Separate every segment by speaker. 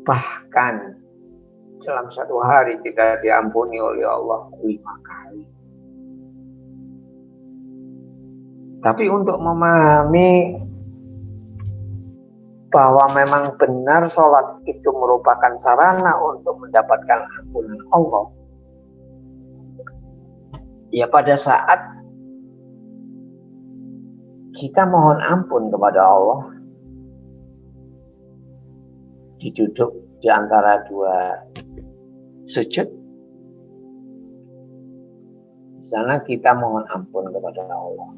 Speaker 1: Bahkan dalam satu hari kita diampuni oleh Allah 5 kali. Tapi untuk memahami bahwa memang benar sholat itu merupakan sarana untuk mendapatkan ampunan Allah, ya pada saat kita mohon ampun kepada Allah, duduk di antara dua sujud, di sana kita mohon ampun kepada Allah.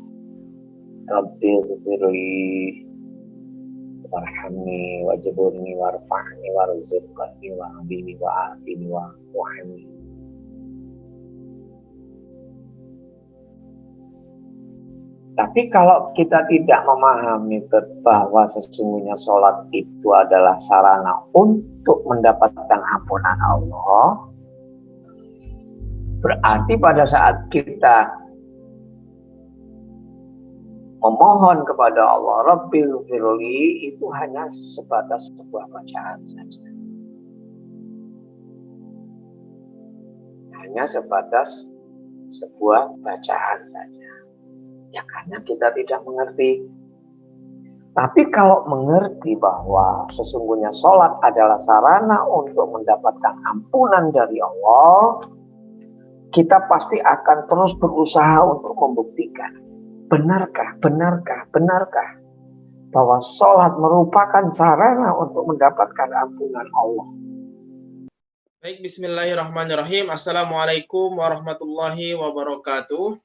Speaker 1: Rabbighfirli warhamni wajburni warfa'ni warzuqni wahdini wa'afini wa'afini. Tapi kalau kita tidak memahami bahwa sesungguhnya sholat itu adalah sarana untuk mendapatkan ampunan Allah, berarti pada saat kita memohon kepada Allah, Rabbighfirli, itu hanya sebatas sebuah bacaan saja. Hanya sebatas sebuah bacaan saja. Ya karena kita tidak mengerti. Tapi kalau mengerti bahwa sesungguhnya sholat adalah sarana untuk mendapatkan ampunan dari Allah, kita pasti akan terus berusaha untuk membuktikan. Benarkah bahwa sholat merupakan sarana untuk mendapatkan ampunan Allah?
Speaker 2: Baik, bismillahirrahmanirrahim. Assalamualaikum warahmatullahi wabarakatuh.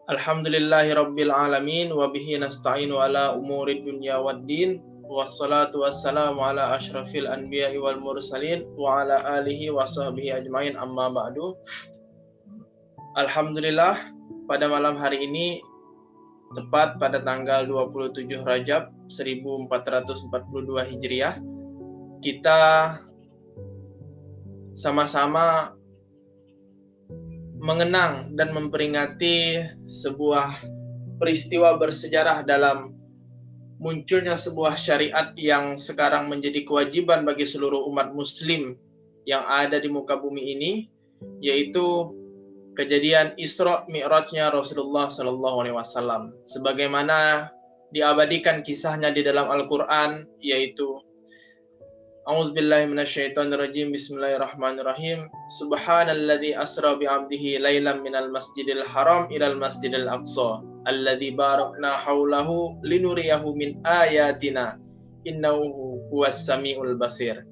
Speaker 2: Alhamdulillahirabbil alamin wa bihi nasta'inu ala umuri dunya waddin. Wassalatu wassalamu ala asyrafil anbiya'i wal mursalin wa ala alihi wa sahbihi ajmain, amma ba'du. Alhamdulillah, pada malam hari ini, tepat pada tanggal 27 Rajab 1442 Hijriah, kita sama-sama mengenang dan memperingati sebuah peristiwa bersejarah dalam munculnya sebuah syariat yang sekarang menjadi kewajiban bagi seluruh umat muslim yang ada di muka bumi ini, yaitu kejadian Isra Mi'rajnya Rasulullah SAW, sebagaimana diabadikan kisahnya di dalam Al-Quran, yaitu A'udzubillahi minasyaitonirrajim. Bismillahirrahmanirrahim. Subhanalladzi asra bi'abdihi lailan minal masjidil haram ilal masjidil aqsa alladzi barakna haulahu linuriyahu min ayatina innahu huwas samiul basir.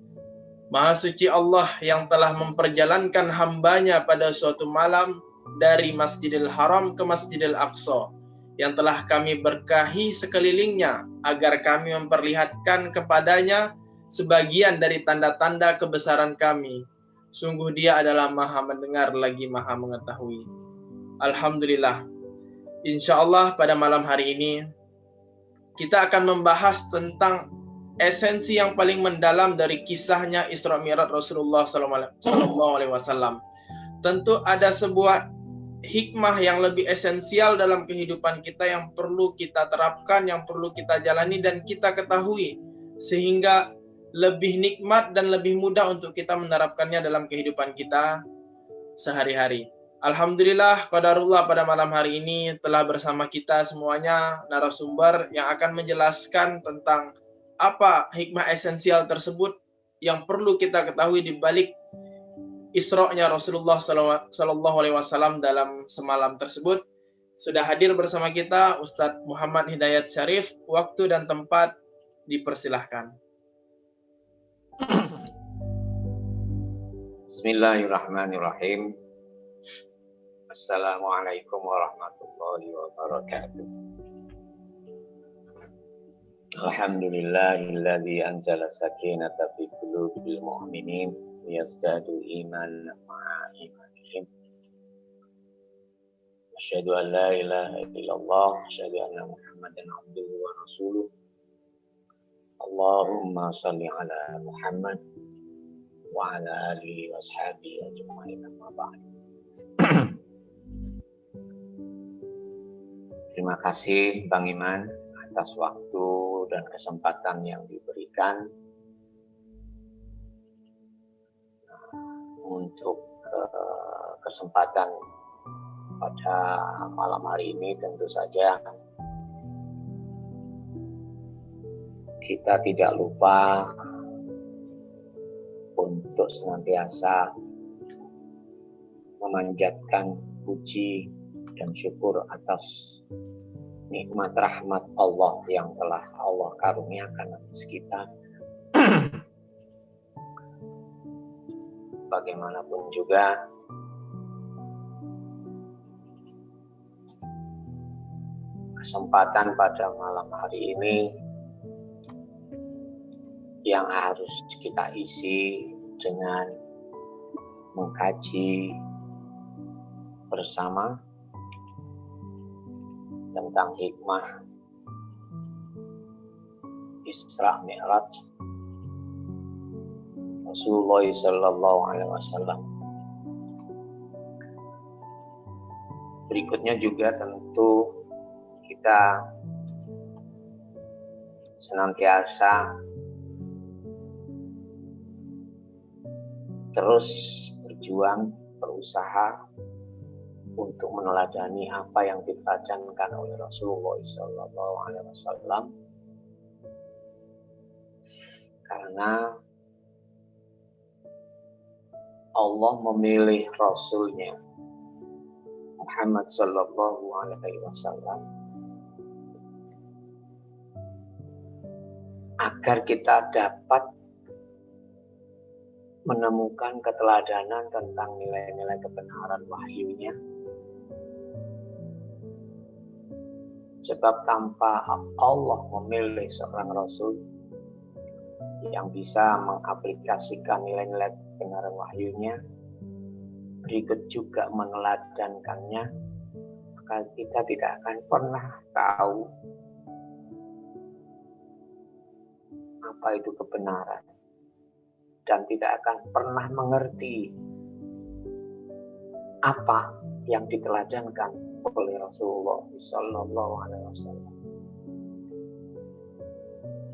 Speaker 2: Maha suci Allah yang telah memperjalankan hambanya pada suatu malam dari Masjidil Haram ke Masjidil Aqsa, yang telah kami berkahi sekelilingnya agar kami memperlihatkan kepadanya sebagian dari tanda-tanda kebesaran kami. Sungguh Dia adalah Maha mendengar lagi Maha mengetahui. Alhamdulillah. Insyaallah pada malam hari ini kita akan membahas tentang esensi yang paling mendalam dari kisahnya Isra Mi'raj Rasulullah SAW. Tentu ada sebuah hikmah yang lebih esensial dalam kehidupan kita yang perlu kita terapkan, yang perlu kita jalani dan kita ketahui, sehingga lebih nikmat dan lebih mudah untuk kita menerapkannya dalam kehidupan kita sehari-hari. Alhamdulillah, qadarullah, pada malam hari ini telah bersama kita semuanya narasumber yang akan menjelaskan tentang apa hikmah esensial tersebut yang perlu kita ketahui di balik Isra-nya Rasulullah SAW dalam semalam tersebut. Sudah hadir bersama kita Ustadz Muhammad Hidayat Syarif. Waktu dan tempat dipersilahkan.
Speaker 1: Bismillahirrahmanirrahim. Assalamualaikum warahmatullahi wabarakatuh. Alhamdulillahilladzi anzala sakinata fi qulubil mu'minin liyazdadu imanan ma'a imanihim. Asyhadu an la ilaha illallah, asyhadu anna Muhammadan abduhu wa rasuluh. Allahumma shalli ala Muhammad wa ala alihi wa sahbihi ajma'in, amma ba'd. Terima kasih Bang Iman atas waktu dan kesempatan yang diberikan untuk kesempatan pada malam hari ini tentu saja kita tidak lupa untuk senantiasa memanjatkan puji dan syukur atas nikmat rahmat Allah yang telah Allah karuniakan atas kita. Bagaimanapun juga kesempatan pada malam hari ini yang harus kita isi dengan mengkaji bersama tentang hikmah Isra Mi'raj Rasulullah Sallallahu Alaihi Wasallam. Berikutnya juga tentu kita senantiasa terus berjuang, berusaha untuk meneladani apa yang diteladankan oleh Rasulullah Sallallahu Alaihi Wasallam, karena Allah memilih Rasulnya Muhammad Sallallahu Alaihi Wasallam agar kita dapat menemukan keteladanan tentang nilai-nilai kebenaran wahyunya. Sebab tanpa Allah memilih seorang Rasul yang bisa mengaplikasikan nilai-nilai kebenaran wahyunya, berikut juga meneladankannya, maka kita tidak akan pernah tahu apa itu kebenaran. Dan tidak akan pernah mengerti apa yang diteladankan oleh Rasulullah Sallallahu Alaihi Wasallam.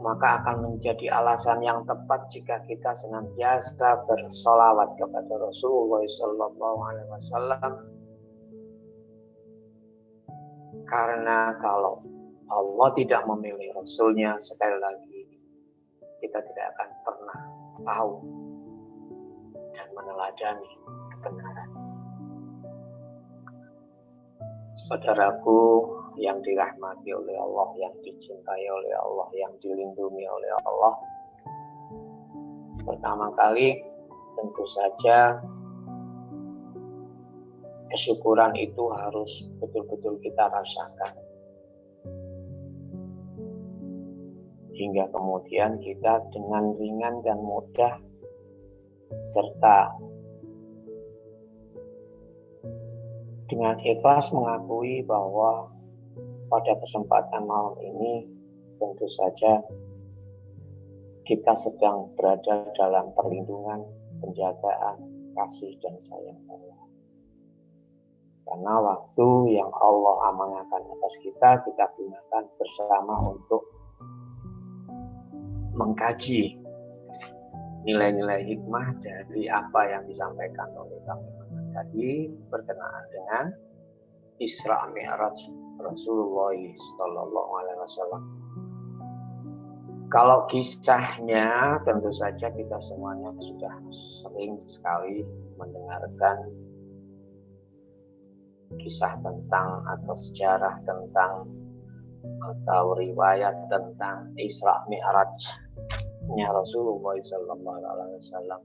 Speaker 1: Maka akan menjadi alasan yang tepat jika kita senantiasa bersolawat kepada Rasulullah Sallallahu Alaihi Wasallam. Karena kalau Allah tidak memilih Rasulnya, sekali lagi kita tidak akan pernah tahu dan meneladani kebenaran. Saudaraku yang dirahmati oleh Allah, yang dicintai oleh Allah, yang dilindungi oleh Allah, pertama kali tentu saja kesyukuran itu harus betul-betul kita rasakan. Hingga kemudian kita dengan ringan dan mudah serta dengan ikhlas mengakui bahwa pada kesempatan malam ini tentu saja kita sedang berada dalam perlindungan, penjagaan, kasih dan sayang Allah. Karena waktu yang Allah amanahkan atas kita gunakan bersama untuk mengkaji nilai-nilai hikmah dari apa yang disampaikan oleh kami tadi berkenaan dengan Isra Mi'raj Rasulullah Sallallahu Alaihi Wasallam. Kalau kisahnya tentu saja kita semuanya sudah sering sekali mendengarkan kisah tentang atau sejarah tentang atau riwayat tentang Isra Mi'rajnya Rasulullah Sallallahu Alaihi Wasallam.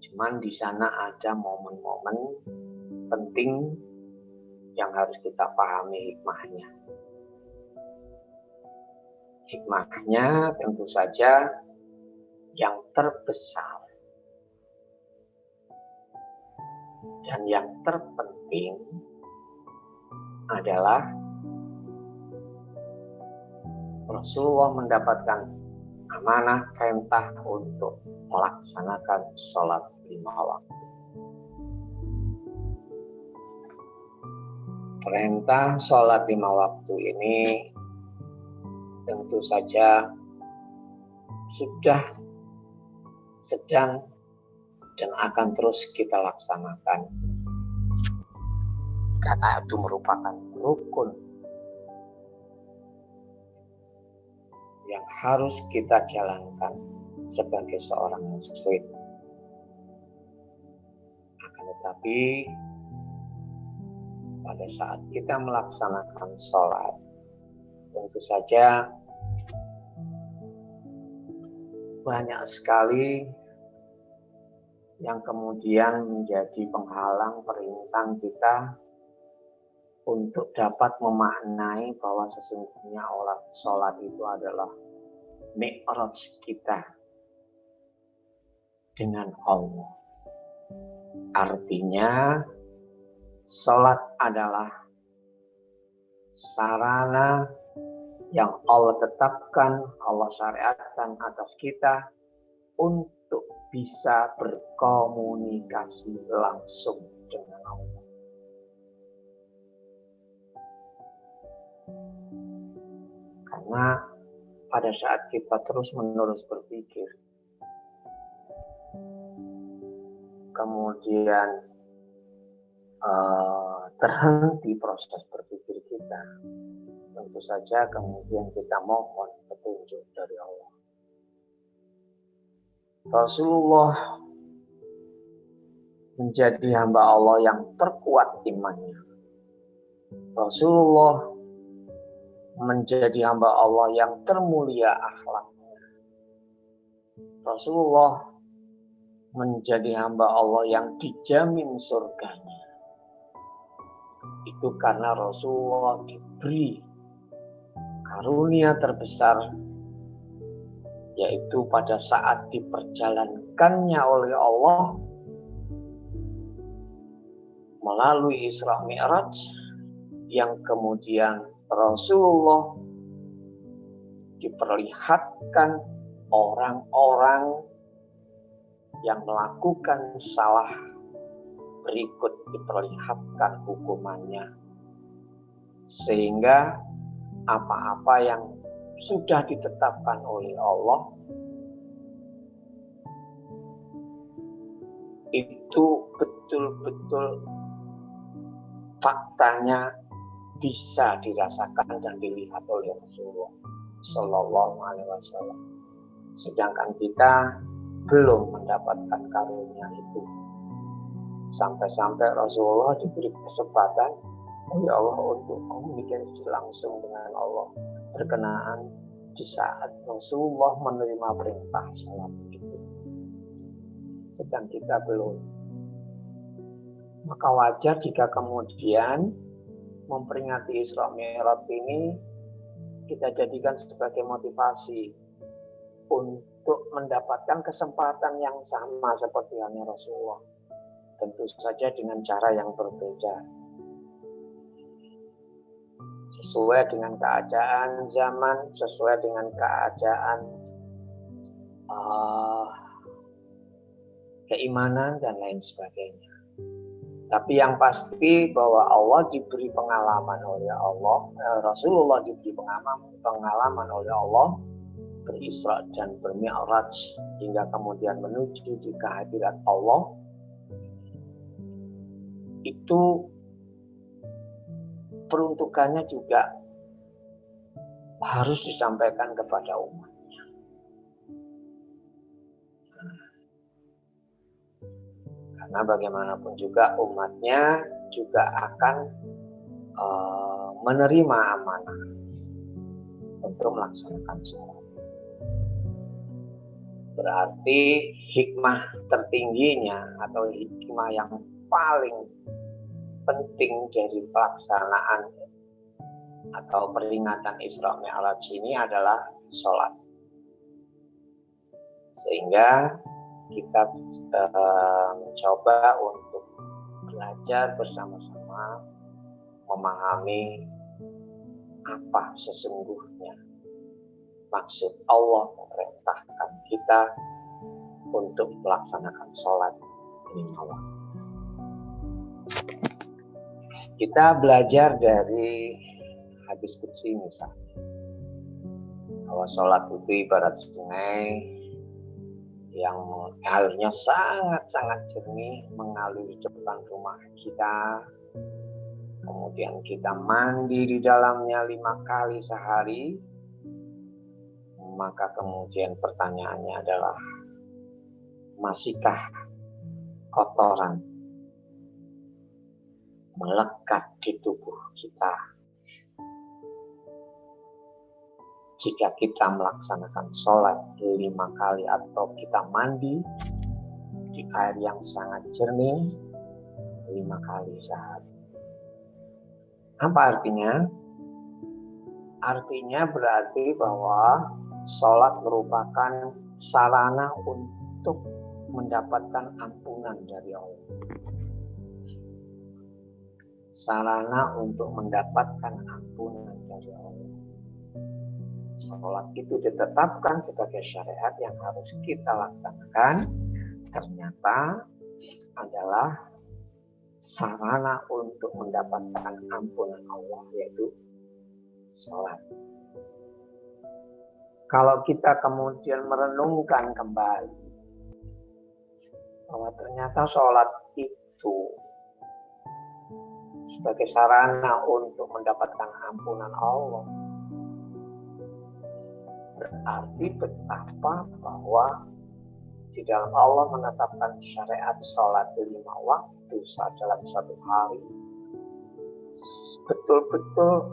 Speaker 1: Cuman di sana ada momen-momen penting yang harus kita pahami hikmahnya. Hikmahnya tentu saja yang terbesar dan yang terpenting adalah Rasulullah mendapatkan amanah perintah untuk melaksanakan sholat 5 waktu. Perintah sholat 5 waktu ini tentu saja sudah sedang dan akan terus kita laksanakan karena itu merupakan rukun yang harus kita jalankan sebagai seorang muslim. Akan tetapi pada saat kita melaksanakan sholat, tentu saja banyak sekali yang kemudian menjadi penghalang perintah kita untuk dapat memaknai bahwa sesungguhnya sholat itu adalah mi'raj kita dengan Allah. Artinya sholat adalah sarana yang Allah tetapkan, Allah syariatkan atas kita untuk bisa berkomunikasi langsung dengan Allah. Karena pada saat kita terus-menerus berpikir, kemudian terhenti proses berpikir kita, tentu saja kemudian kita mohon petunjuk dari Allah. Rasulullah menjadi hamba Allah yang terkuat imannya. Rasulullah menjadi hamba Allah yang termulia akhlaknya. Rasulullah menjadi hamba Allah yang dijamin surganya. Itu karena Rasulullah diberi karunia terbesar, yaitu pada saat diperjalankannya oleh Allah melalui Isra Mi'raj, yang kemudian Rasulullah diperlihatkan orang-orang yang melakukan salah berikut diperlihatkan hukumannya, sehingga apa-apa yang sudah ditetapkan oleh Allah itu betul-betul faktanya bisa dirasakan dan dilihat oleh Rasulullah Shallallahu Alaihi Wasallam. Sedangkan kita belum mendapatkan karunia itu. Sampai-sampai Rasulullah diberi kesempatan oleh Allah untuk komunikasi langsung dengan Allah berkenaan di saat Rasulullah menerima perintah salat itu. Sedang kita belum. Maka wajar jika kemudian memperingati Isra Mi'raj ini kita jadikan sebagai motivasi untuk mendapatkan kesempatan yang sama seperti halnya Rasulullah. Tentu saja dengan cara yang berbeda. Sesuai dengan keadaan zaman, sesuai dengan keadaan keimanan dan lain sebagainya. Tapi yang pasti bahwa Allah diberi pengalaman oleh Allah, Rasulullah diberi pengalaman oleh Allah berisra dan bermi'raj hingga kemudian menuju di kehadiran Allah. Itu peruntukannya juga harus disampaikan kepada umatnya. Karena bagaimanapun juga umatnya juga akan menerima amanah untuk melaksanakan sholat. Berarti hikmah tertingginya atau hikmah yang paling penting dari pelaksanaan atau peringatan Isra Mi'raj ini adalah sholat. Sehingga kita mencoba untuk belajar bersama-sama memahami apa sesungguhnya maksud Allah memerintahkan kita untuk melaksanakan sholat lima waktu. Kita belajar dari hadis qudsi misalnya, bahwa sholat itu ibarat sungai yang airnya sangat-sangat jernih mengalir di depan rumah kita. Kemudian kita mandi di dalamnya 5 kali sehari. Maka kemudian pertanyaannya adalah, masihkah kotoran melekat di tubuh kita jika kita melaksanakan sholat 5 kali atau kita mandi di air yang sangat jernih 5 kali sehari? Apa artinya? Artinya berarti bahwa sholat merupakan sarana untuk mendapatkan ampunan dari Allah. Sarana untuk mendapatkan ampunan dari Allah. Sholat itu ditetapkan sebagai syariat yang harus kita laksanakan. Ternyata adalah sarana untuk mendapatkan ampunan Allah, yaitu sholat. Kalau kita kemudian merenungkan kembali bahwa ternyata sholat itu sebagai sarana untuk mendapatkan ampunan Allah, berarti betapa bahwa di dalam Allah menetapkan syariat sholat 5 waktu dalam satu hari betul-betul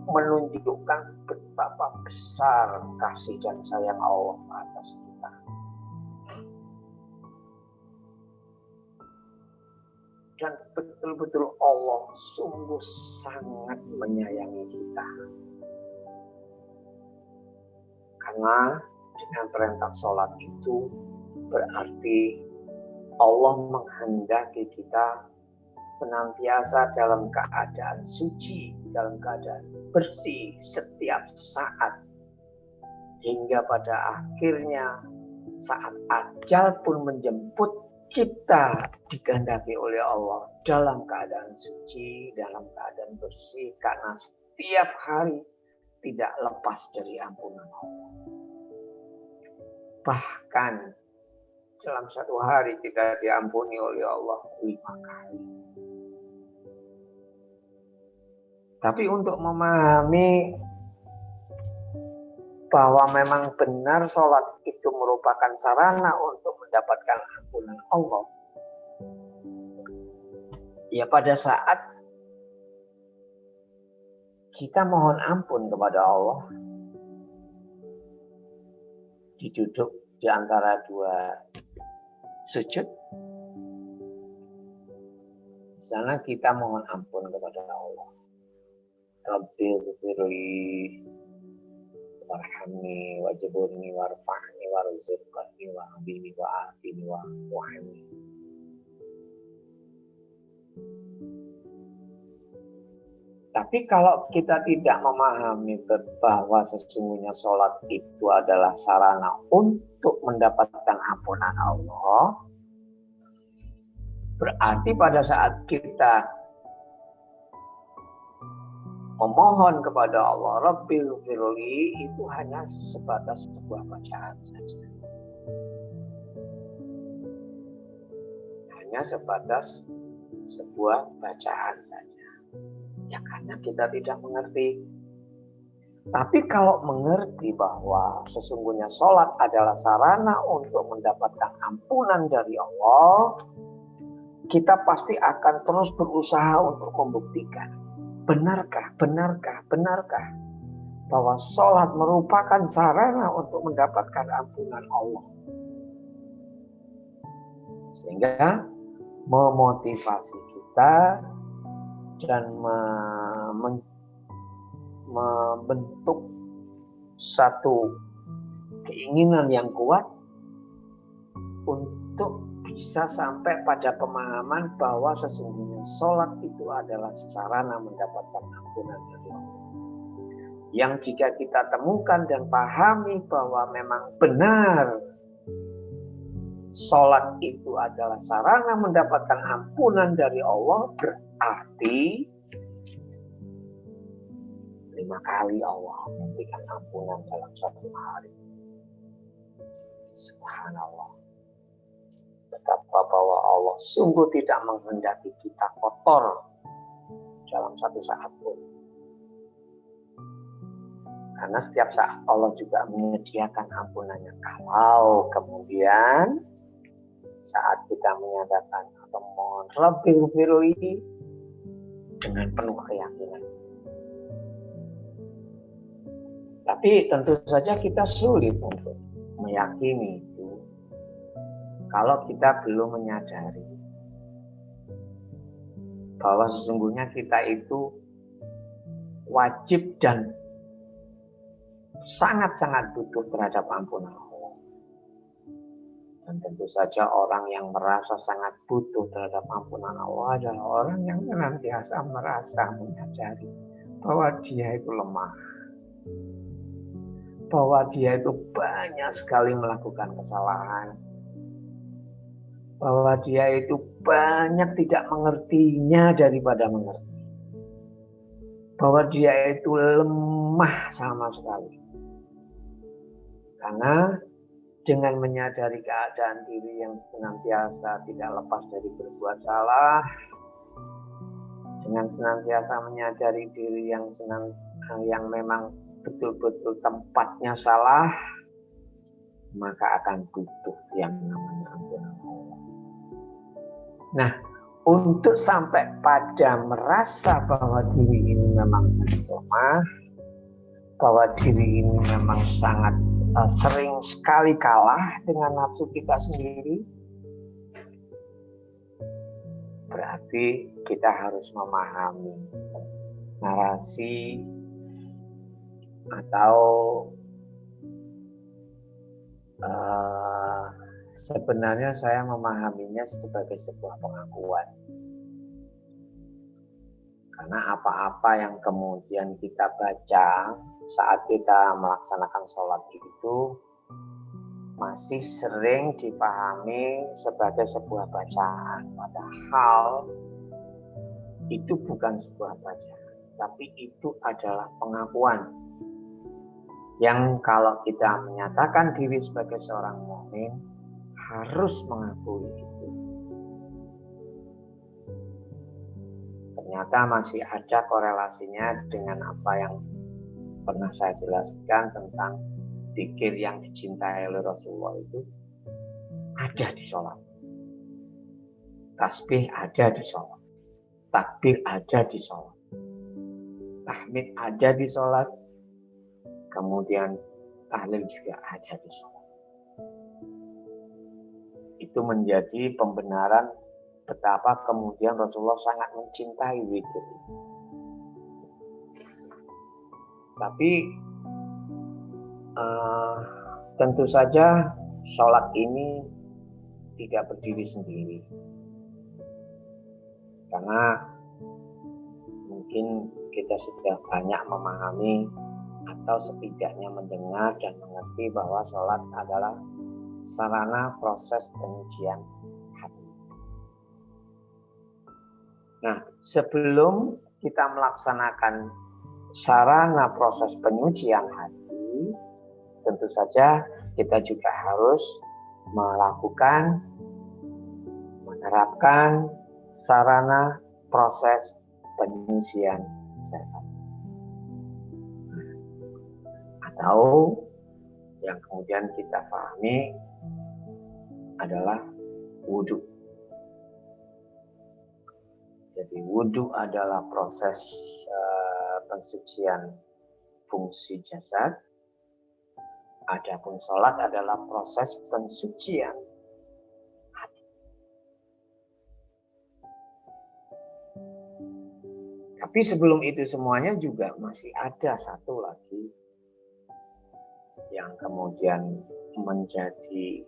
Speaker 1: menunjukkan betapa besar kasih dan sayang Allah atas kita. Dan betul-betul Allah sungguh sangat menyayangi kita. Karena dengan perintah sholat itu berarti Allah menghendaki kita senantiasa dalam keadaan suci, dalam keadaan bersih setiap saat. Hingga pada akhirnya saat ajal pun menjemput, kita dikehendaki oleh Allah dalam keadaan suci, dalam keadaan bersih. Karena setiap hari tidak lepas dari ampunan Allah. Bahkan dalam satu hari kita diampuni oleh Allah 5 kali. Tapi untuk memahami bahwa memang benar sholat itu merupakan sarana untuk mendapatkan ampunan Allah, ya pada saat kita mohon ampun kepada Allah, diduduk di antara 2 sujud, di sana kita mohon ampun kepada Allah. Rabbi ghfirli warhamni wajburni warfa'ni warzuqni wahdini wa'afini wa'afini. Tapi kalau kita tidak memahami bahwa sesungguhnya sholat itu adalah sarana untuk mendapatkan ampunan Allah, berarti pada saat kita memohon kepada Allah, Rabbil ghfirli, itu hanya sebatas sebuah bacaan saja. Hanya sebatas sebuah bacaan saja. Ya karena kita tidak mengerti. Tapi kalau mengerti bahwa sesungguhnya sholat adalah sarana untuk mendapatkan ampunan dari Allah, kita pasti akan terus berusaha untuk membuktikan. Benarkah bahwa sholat merupakan sarana untuk mendapatkan ampunan Allah. Sehingga memotivasi kita dan membentuk satu keinginan yang kuat untuk bisa sampai pada pemahaman bahwa sesungguhnya sholat itu adalah sarana mendapatkan ampunan dari Allah. Yang jika kita temukan dan pahami bahwa memang benar sholat itu adalah sarana mendapatkan ampunan dari Allah, berarti 5 kali Allah memberikan ampunan dalam satu hari. Subhanallah. Betapa bahwa Allah sungguh tidak menghendaki kita kotor dalam satu saat pun. Karena setiap saat Allah juga menyediakan ampunannya. Kalau kemudian saat kita menyatakan atau mohon Rabbil firli dengan penuh keyakinan. Tapi tentu saja kita sulit untuk meyakini itu kalau kita belum menyadari bahwa sesungguhnya kita itu wajib dan sangat-sangat butuh terhadap ampunan Allah. Dan tentu saja orang yang merasa sangat butuh terhadap ampunan Allah adalah orang yang senantiasa merasa menyadari bahwa dia itu lemah, bahwa dia itu banyak sekali melakukan kesalahan, bahwa dia itu banyak tidak mengertinya daripada mengerti, bahwa dia itu lemah sama sekali. Karena dengan menyadari keadaan diri yang senantiasa tidak lepas dari berbuat salah, dengan senantiasa menyadari diri yang memang betul-betul tempatnya salah, maka akan butuh yang namanya ampunan Allah. Nah, untuk sampai pada merasa bahwa diri ini memang lemah, bahwa diri ini memang sangat sering sekali kalah dengan nafsu kita sendiri, berarti kita harus memahami narasi atau sebenarnya saya memahaminya sebagai sebuah pengakuan. Karena apa-apa yang kemudian kita baca saat kita melaksanakan sholat itu masih sering dipahami sebagai sebuah bacaan. Padahal itu bukan sebuah bacaan, tapi itu adalah pengakuan. Yang kalau kita menyatakan diri sebagai seorang mukmin harus mengakui itu. Ternyata masih ada korelasinya dengan apa yang pernah saya jelaskan tentang zikir yang dicintai oleh Rasulullah itu ada di sholat. Tasbih ada di sholat. Takbir ada di sholat. Tahmid ada di sholat. Kemudian tahlil juga ada di sholat. Itu menjadi pembenaran betapa kemudian Rasulullah sangat mencintai zikir itu. Tapi tentu saja sholat ini tidak berdiri sendiri. Karena mungkin kita sudah banyak memahami atau setidaknya mendengar dan mengerti bahwa sholat adalah sarana proses penyucian hati. Nah, sebelum kita melaksanakan sarana proses penyucian hati, tentu saja kita juga harus menerapkan sarana proses penyucian jasad. Atau yang kemudian kita pahami adalah wudhu. Jadi wudhu adalah proses pensucian fungsi jasad. Adapun sholat adalah proses pensucian hati. Tapi sebelum itu semuanya juga masih ada satu lagi yang kemudian menjadi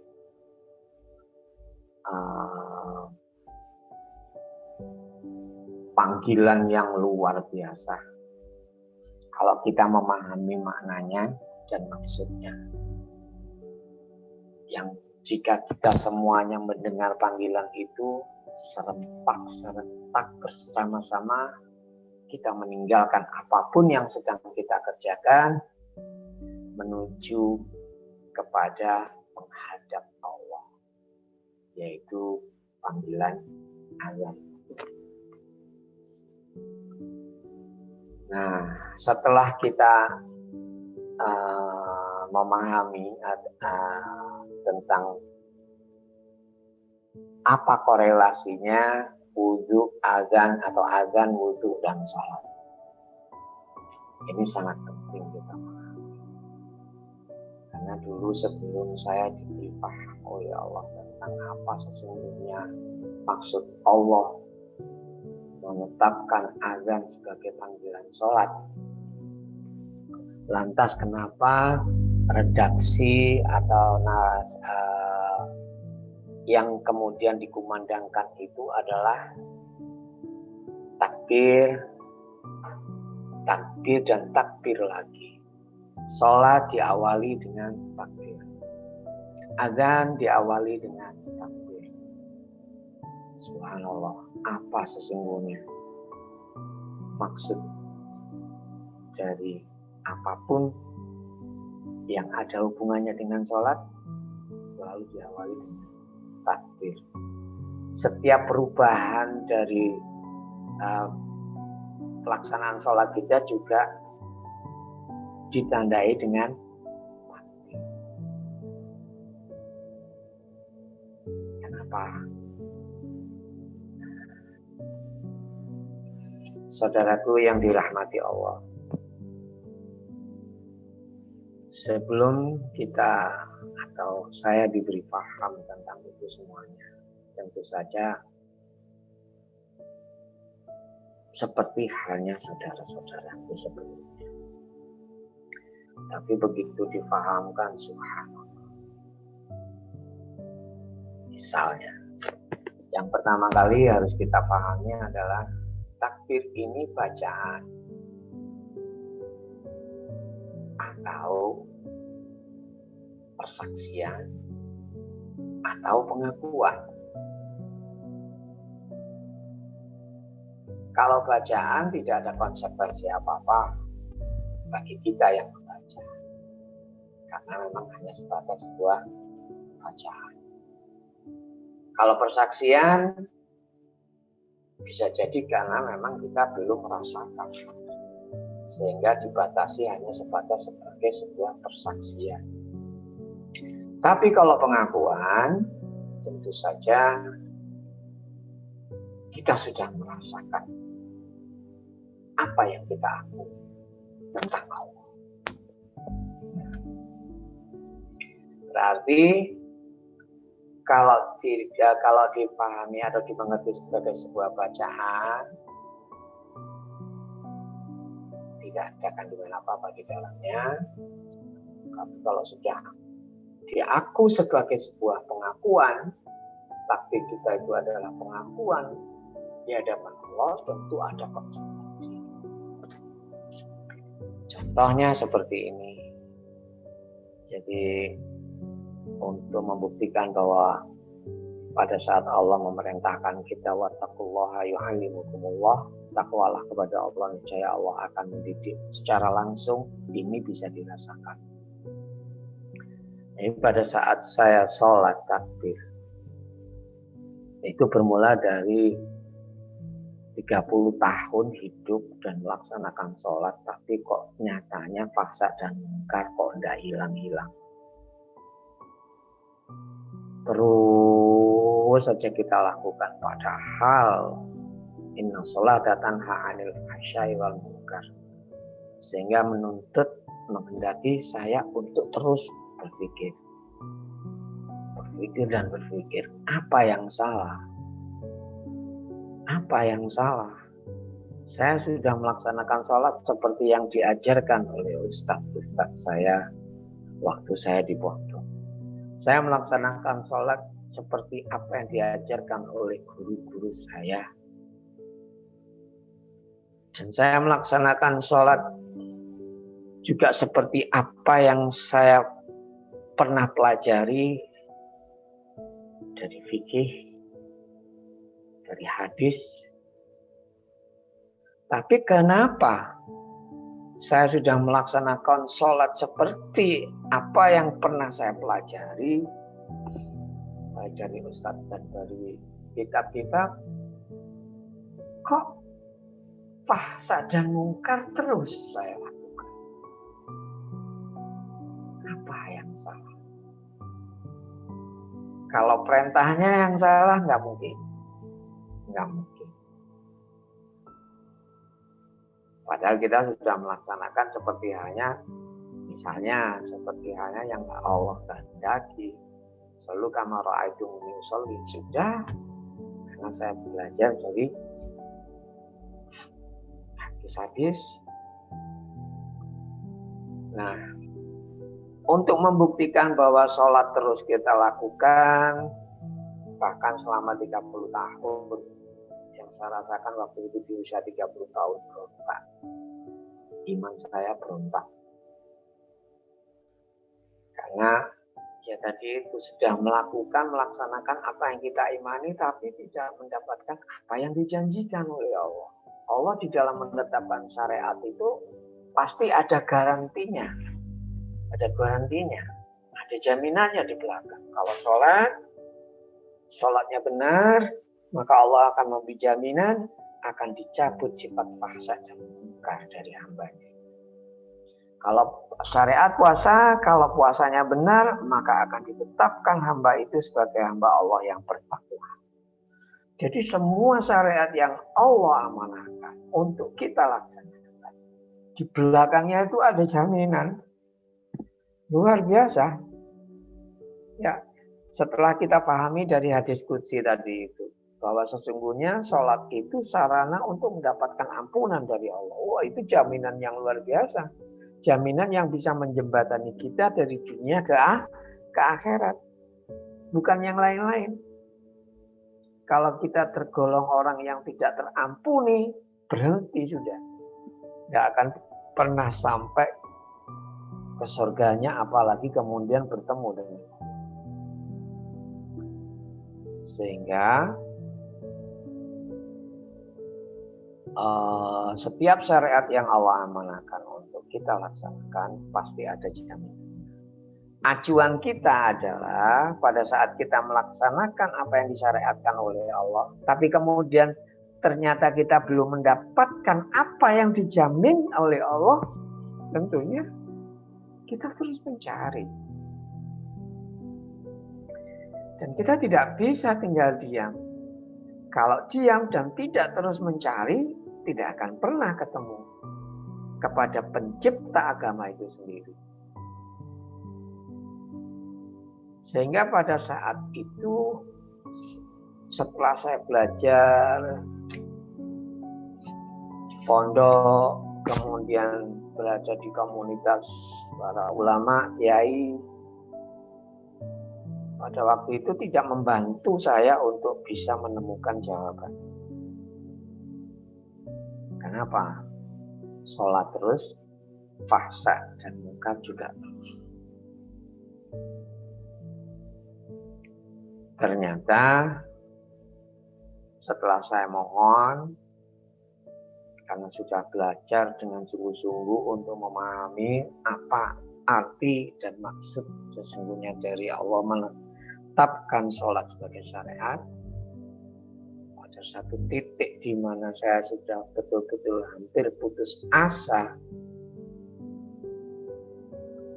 Speaker 1: panggilan yang luar biasa kalau kita memahami maknanya dan maksudnya. Yang jika kita semuanya mendengar panggilan itu serentak bersama-sama, kita meninggalkan apapun yang sedang kita kerjakan menuju kepada menghadap yaitu panggilan azan. Nah, setelah kita memahami tentang apa korelasinya wudhu, azan, atau azan, wudhu, dan sholat, ini sangat penting kita pahami. Karena dulu sebelum saya diberi paham oleh Allah tentang apa sesungguhnya maksud Allah menetapkan azan sebagai panggilan sholat, lantas kenapa redaksi atau yang kemudian dikumandangkan itu adalah takbir, takbir dan takbir lagi. Sholat diawali dengan takbir, azan diawali dengan takbir. Subhanallah, apa sesungguhnya maksud dari apapun yang ada hubungannya dengan sholat selalu diawali dengan takbir. Setiap perubahan dari pelaksanaan sholat kita juga ditandai dengan takbir. Kenapa? Saudaraku yang dirahmati Allah, sebelum kita atau saya diberi paham tentang itu semuanya, tentu saja seperti halnya saudara-saudaraku sebelumnya. Tapi begitu difahamkan, subhanallah. Misalnya, yang pertama kali harus kita pahami adalah takbir ini bacaan atau persaksian atau pengakuan. Kalau bacaan tidak ada konsekuensi apa-apa bagi kita yang membaca, karena memang hanya sebatas sebuah bacaan. Kalau persaksian bisa jadi karena memang kita belum merasakan, sehingga dibatasi hanya sebatas sebagai sebuah persaksian. Tapi kalau pengakuan, tentu saja kita sudah merasakan apa yang kita akui tentang Allah. Berarti kalau dipahami atau dimengerti sebagai sebuah bacaan, tidak ada kandungan apa-apa di dalamnya. Tapi kalau sudah diaku sebagai sebuah pengakuan, takbir kita itu adalah pengakuan di hadapan Allah, tentu ada konsekuensi. Contohnya seperti ini. Jadi untuk membuktikan bahwa pada saat Allah memerintahkan kita wattaqullaha yu'allimukumullah, takwalah kepada Allah, niscaya Allah akan mendidik, secara langsung ini bisa dirasakan. Ini pada saat saya sholat takbir, itu bermula dari 30 tahun hidup dan melaksanakan sholat, tapi kok nyatanya fahsya dan mungkar kok tidak hilang-hilang. Terus saja kita lakukan, padahal inna sholata tanha 'anil fahsya'i wal munkar, sehingga menuntut, menghendaki saya untuk terus berpikir dan berpikir, apa yang salah? Apa yang salah? Saya sudah melaksanakan sholat seperti yang diajarkan oleh ustadz saya waktu saya di pondok. Saya melaksanakan sholat seperti apa yang diajarkan oleh guru-guru saya. Dan saya melaksanakan sholat juga seperti apa yang saya pernah pelajari dari fikih, dari hadis. Tapi kenapa saya sudah melaksanakan sholat seperti apa yang pernah saya pelajari, baik dari Ustadz dan dari kitab-kitab, kok fahsya dan mungkar terus saya lakukan? Apa yang salah? Kalau perintahnya yang salah, nggak mungkin. Nggak mungkin. Padahal kita sudah melaksanakan seperti halnya, misalnya seperti halnya yang Allah kehendaki. Selalu kama ra'aitumuni usolli, sudah. Karena saya belajar dari hadis-hadis. Nah, untuk membuktikan bahwa sholat terus kita lakukan, bahkan selama 30 tahun, yang saya rasakan waktu itu di usia 30 tahun berontak. Iman saya berontak. Karena ya tadi itu sudah melaksanakan apa yang kita imani, tapi tidak mendapatkan apa yang dijanjikan oleh Allah. Allah di dalam menetapkan syariat itu pasti ada garantinya. Ada garantinya. Ada jaminannya di belakang. Kalau sholatnya benar, maka Allah akan memberi jaminan akan dicabut sifat fahsya dan mungkar dari hambanya. Kalau syariat puasa, kalau puasanya benar, maka akan ditetapkan hamba itu sebagai hamba Allah yang bertakwa. Jadi semua syariat yang Allah amanahkan untuk kita laksanakan, di belakangnya itu ada jaminan. Luar biasa. Ya, setelah kita pahami dari hadis qudsi tadi itu, bahwa sesungguhnya sholat itu sarana untuk mendapatkan ampunan dari Allah. Wah, itu jaminan yang luar biasa. Jaminan yang bisa menjembatani kita dari dunia ke akhirat. Bukan yang lain-lain. Kalau kita tergolong orang yang tidak terampuni, berhenti sudah. Tidak akan pernah sampai ke surganya, apalagi kemudian bertemu dengan Allah. Sehingga setiap syariat yang Allah amanahkan untuk kita laksanakan pasti ada jaminan. Acuan kita adalah pada saat kita melaksanakan apa yang disyariatkan oleh Allah, tapi kemudian ternyata kita belum mendapatkan apa yang dijamin oleh Allah, tentunya kita terus mencari. Dan kita tidak bisa tinggal diam. Kalau diam dan tidak terus mencari, tidak akan pernah ketemu kepada pencipta agama itu sendiri. Sehingga pada saat itu, setelah saya belajar di pondok, kemudian berada di komunitas para ulama, kiai, pada waktu itu tidak membantu saya untuk bisa menemukan jawaban. Kenapa? Sholat terus, fahsya dan mungkar juga terus. Ternyata setelah saya mohon, karena sudah belajar dengan sungguh-sungguh untuk memahami apa arti dan maksud sesungguhnya dari Allah menetapkan sholat sebagai syariat, ada satu titik di mana saya sudah betul-betul hampir putus asa.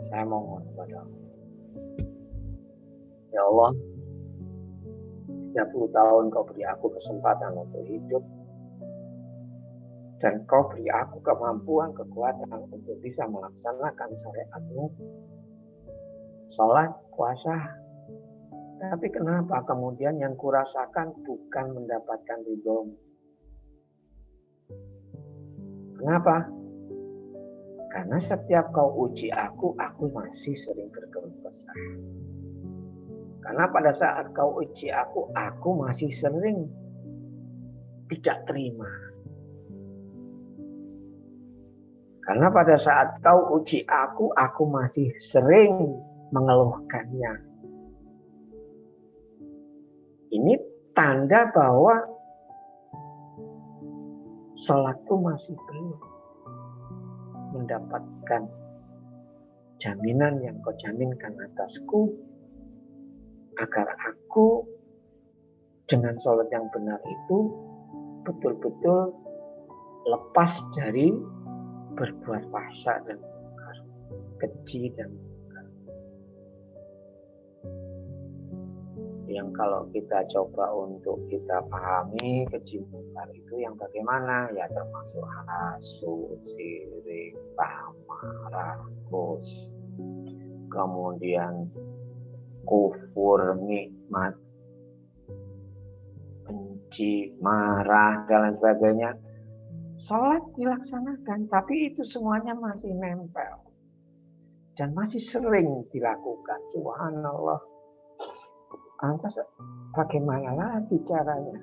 Speaker 1: Saya mohon kepada Allah, ya Allah, 30 tahun kau beri aku kesempatan untuk hidup, dan kau beri aku kemampuan, kekuatan untuk bisa melaksanakan syariat-Mu, sholat, puasa. Tapi kenapa kemudian yang kurasakan bukan mendapatkan ridho-Mu? Kenapa? Karena setiap kau uji aku masih sering berkeluh kesah. Karena pada saat kau uji aku masih sering tidak terima. Karena pada saat kau uji aku masih sering mengeluhkannya. Ini tanda bahwa sholatku masih belum mendapatkan jaminan yang kau jaminkan atasku. agar aku dengan sholat yang benar itu betul-betul lepas dari berbuat fahsya dan mungkar, keji dan mungkar. Yang kalau kita coba untuk kita pahami, keji mungkar itu yang bagaimana? Ya termasuk hasud, sirik, tamak, rakus, kemudian kufur, nikmat, benci, marah, dan lain sebagainya. Sholat dilaksanakan, tapi itu semuanya masih nempel. Dan masih sering dilakukan. Subhanallah. Lantas bagaimana lagi caranya?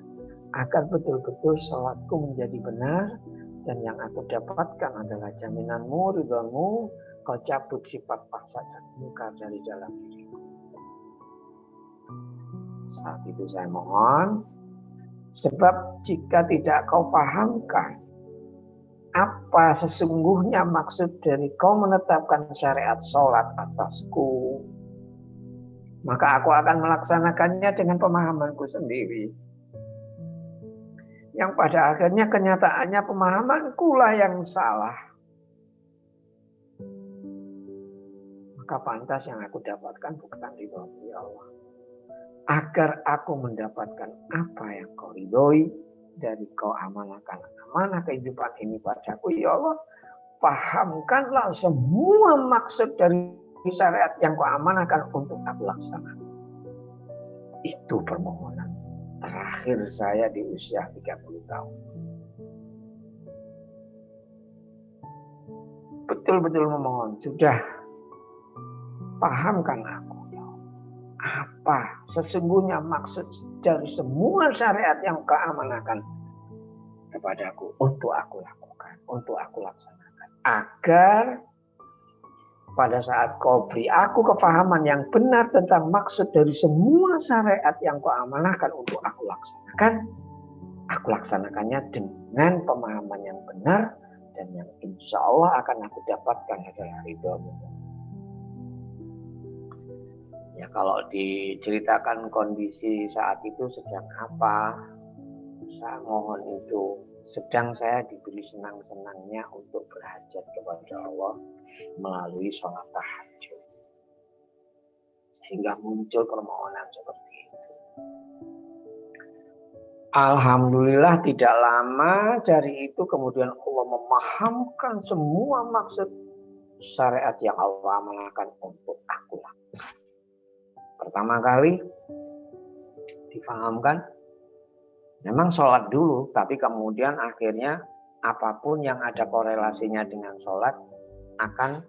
Speaker 1: Agar betul-betul sholatku menjadi benar. Dan yang aku dapatkan adalah jaminanmu, ridhomu. Kau cabut sifat paksa dan mungkar dari dalam diriku. Saat itu saya mohon. Sebab jika tidak kau pahamkan apa sesungguhnya maksud dari kau menetapkan syariat sholat atasku, maka aku akan melaksanakannya dengan pemahamanku sendiri. Yang pada akhirnya kenyataannya pemahamanku lah yang salah. Maka pantas yang aku dapatkan bukan ridho Allah. Agar aku mendapatkan apa yang kau ridhoi dari kau amanahkan amanah kehidupan ini padaku, ya Allah, pahamkanlah semua maksud dari syariat yang kau amanahkan untuk aku laksanakan. Itu permohonan terakhir saya di usia 30 tahun. Betul-betul memohon, sudah pahamkan aku, ya Allah, apa sesungguhnya maksud dari semua syariat yang kau amanahkan kepadaku untuk aku lakukan, untuk aku laksanakan, agar pada saat kau beri aku kefahaman yang benar tentang maksud dari semua syariat yang kau amanahkan untuk aku laksanakannya dengan pemahaman yang benar dan yang insya Allah akan aku dapatkan adalah ridhomu. Ya, kalau diceritakan kondisi saat itu sedang apa, saya mohon itu sedang saya diberi senang-senangnya untuk berhajat kepada Allah melalui sholat tahajud, sehingga muncul permohonan seperti itu. Alhamdulillah tidak lama dari itu kemudian Allah memahamkan semua maksud syariat yang Allah amanahkan untuk aku lakukan. Pertama kali difahamkan memang sholat dulu, tapi kemudian akhirnya apapun yang ada korelasinya dengan sholat akan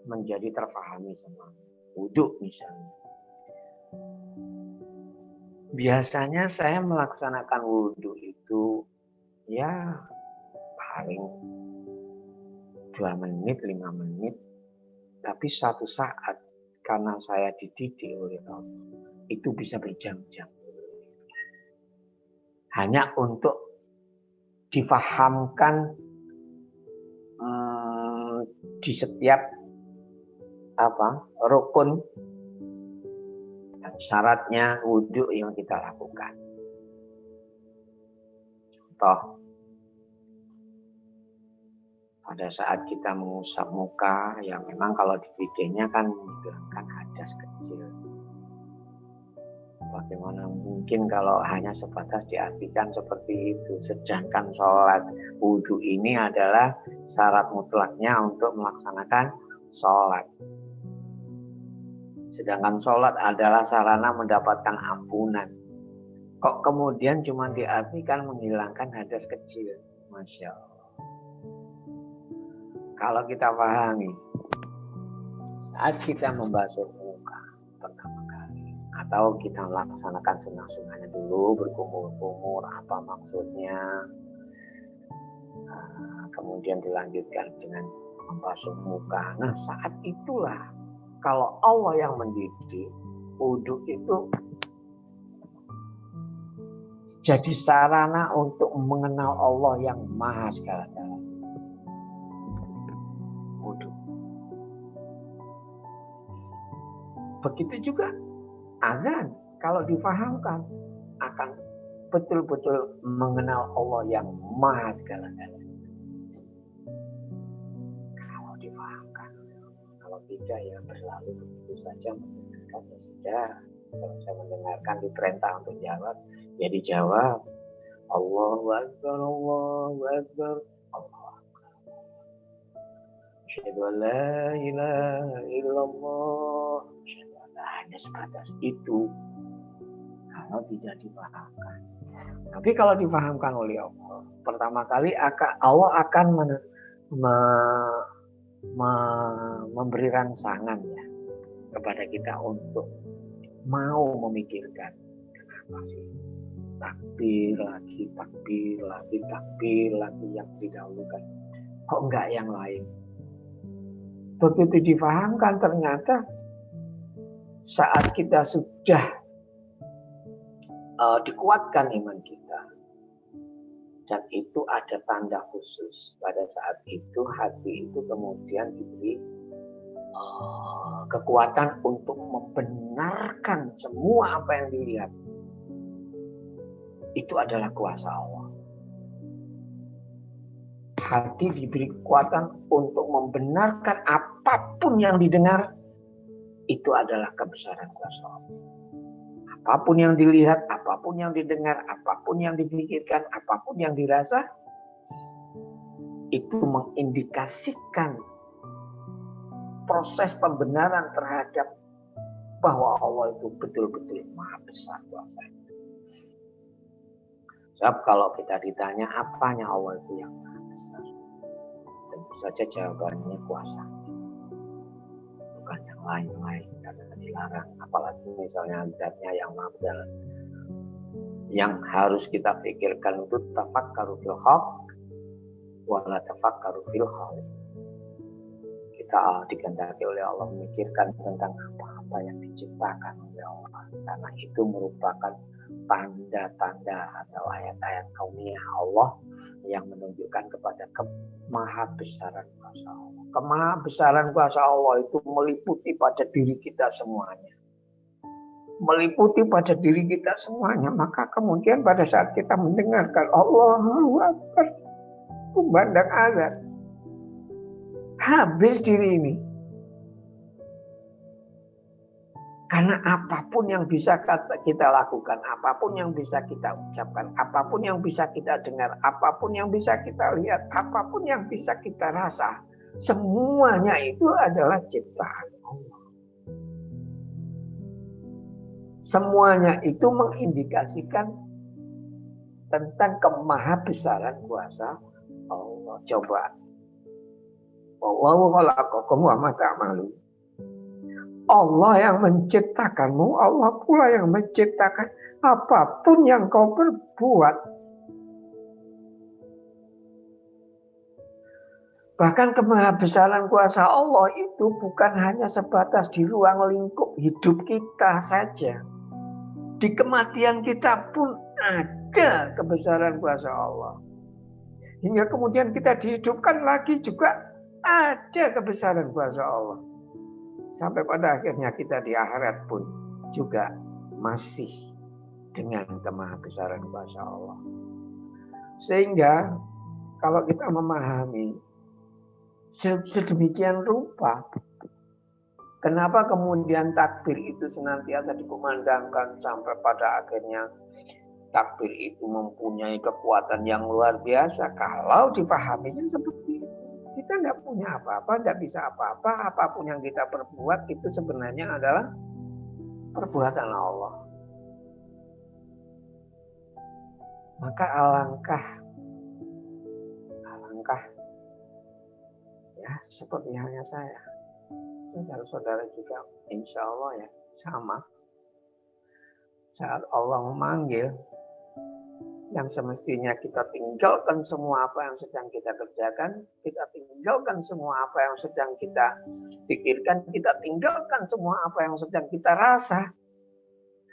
Speaker 1: menjadi terpahami semua. Wudhu misalnya. Biasanya saya melaksanakan wudhu itu ya paling 2 menit, 5 menit. Tapi suatu saat karena saya dididik oleh Allah, itu bisa berjam-jam. Hanya untuk difahamkan di setiap rukun dan syaratnya wudhu yang kita lakukan. Contoh, pada saat kita mengusap muka, ya memang kalau di videonya kan menghilangkan hadas kecil. Bagaimana mungkin kalau hanya sebatas diartikan seperti itu. Sedangkan sholat wudhu ini adalah syarat mutlaknya untuk melaksanakan sholat. Sedangkan sholat adalah sarana mendapatkan ampunan. Kok kemudian cuma diartikan menghilangkan hadas kecil? Masya Allah. Kalau kita pahami, saat kita membasuh muka pertama kali, atau kita melaksanakan sunnah-sunnahnya dulu, berkumur-kumur, apa maksudnya, kemudian dilanjutkan dengan membasuh muka. Nah, saat itulah kalau Allah yang mendidik, wudhu itu jadi sarana untuk mengenal Allah yang maha segala-galanya. Wudhu. Begitu juga azan. kalau difahamkan akan betul-betul mengenal Allah yang maha segala-galanya. Kalau difahamkan, kalau tidak ya berlalu begitu saja, mendengarkan ya sudah. Kalau saya mendengarkan diperintah untuk jawab, ya dijawab. Allahu Akbar, Allahu Akbar, Allahu Akbar. Asyhadu an la ilaha illallah. Hanya sebatas itu. Kalau tidak dipahamkan. Tapi kalau dipahamkan oleh Allah, pertama kali Allah akan memberi rangsangan ya kepada kita untuk mau memikirkan kenapa sih takbir lagi yang didahulukan, kok enggak yang lain. Begitu dipahamkan ternyata saat kita sudah dikuatkan iman kita, dan itu ada tanda khusus pada saat itu hati itu kemudian diberi kekuatan untuk membenarkan semua apa yang dilihat. Itu adalah kuasa Allah. Hati diberi kekuatan untuk membenarkan apapun yang didengar, itu adalah kebesaran kuasa Allah. Apapun yang dilihat, apapun yang didengar, apapun yang dipikirkan, apapun yang dirasa, itu mengindikasikan proses pembenaran terhadap bahwa Allah itu betul-betul maha besar kuasanya. Sebab kalau kita ditanya apanya Allah itu yang maha besar, tentu saja jawabannya kuasanya, bukan yang lain-lain, karena dilarang. Apalagi misalnya zatnya yang maha besar. Yang harus kita pikirkan itu tafakkaru fil haq wala tafakkaru fil khaliq. Kita dikehendaki oleh Allah memikirkan tentang apa-apa yang diciptakan oleh Allah, karena itu merupakan tanda-tanda atau ayat-ayat kauniyah Allah yang menunjukkan kepada kemahabesaran kuasa Allah. Kemahabesaran kuasa Allah itu meliputi pada diri kita semuanya. Meliputi pada diri kita semuanya. Maka kemudian pada saat kita mendengarkan Allahu Akbar, kumandang azan, habis diri ini. Karena apapun yang bisa kita lakukan, apapun yang bisa kita ucapkan, apapun yang bisa kita dengar, apapun yang bisa kita lihat, apapun yang bisa kita rasa, semuanya itu adalah ciptaan Allah. Semuanya itu mengindikasikan tentang kemahabesaran kuasa Allah. Coba. Wallahu khalaqakum wa ma ta'malun. Allah yang menciptakanmu, Allah pula yang menciptakan apapun yang kau perbuat. Bahkan kemahabesaran kuasa Allah itu bukan hanya sebatas di ruang lingkup hidup kita saja. Di kematian kita pun ada kebesaran kuasa Allah. Hingga kemudian kita dihidupkan lagi juga ada kebesaran kuasa Allah. Sampai pada akhirnya kita di akhirat pun juga masih dengan kemahabesaran kuasa Allah. Sehingga kalau kita memahami sedemikian rupa, kenapa kemudian takbir itu senantiasa dikumandangkan sampai pada akhirnya takbir itu mempunyai kekuatan yang luar biasa kalau dipahaminya seperti itu. Kita nggak punya apa-apa, nggak bisa apa-apa, apapun yang kita perbuat itu sebenarnya adalah perbuatan Allah. Maka alangkah ya seperti halnya saya. Saudara-saudara juga insya Allah ya sama. Saat Allah memanggil, yang semestinya kita tinggalkan semua apa yang sedang kita kerjakan, kita tinggalkan semua apa yang sedang kita pikirkan, kita tinggalkan semua apa yang sedang kita rasa,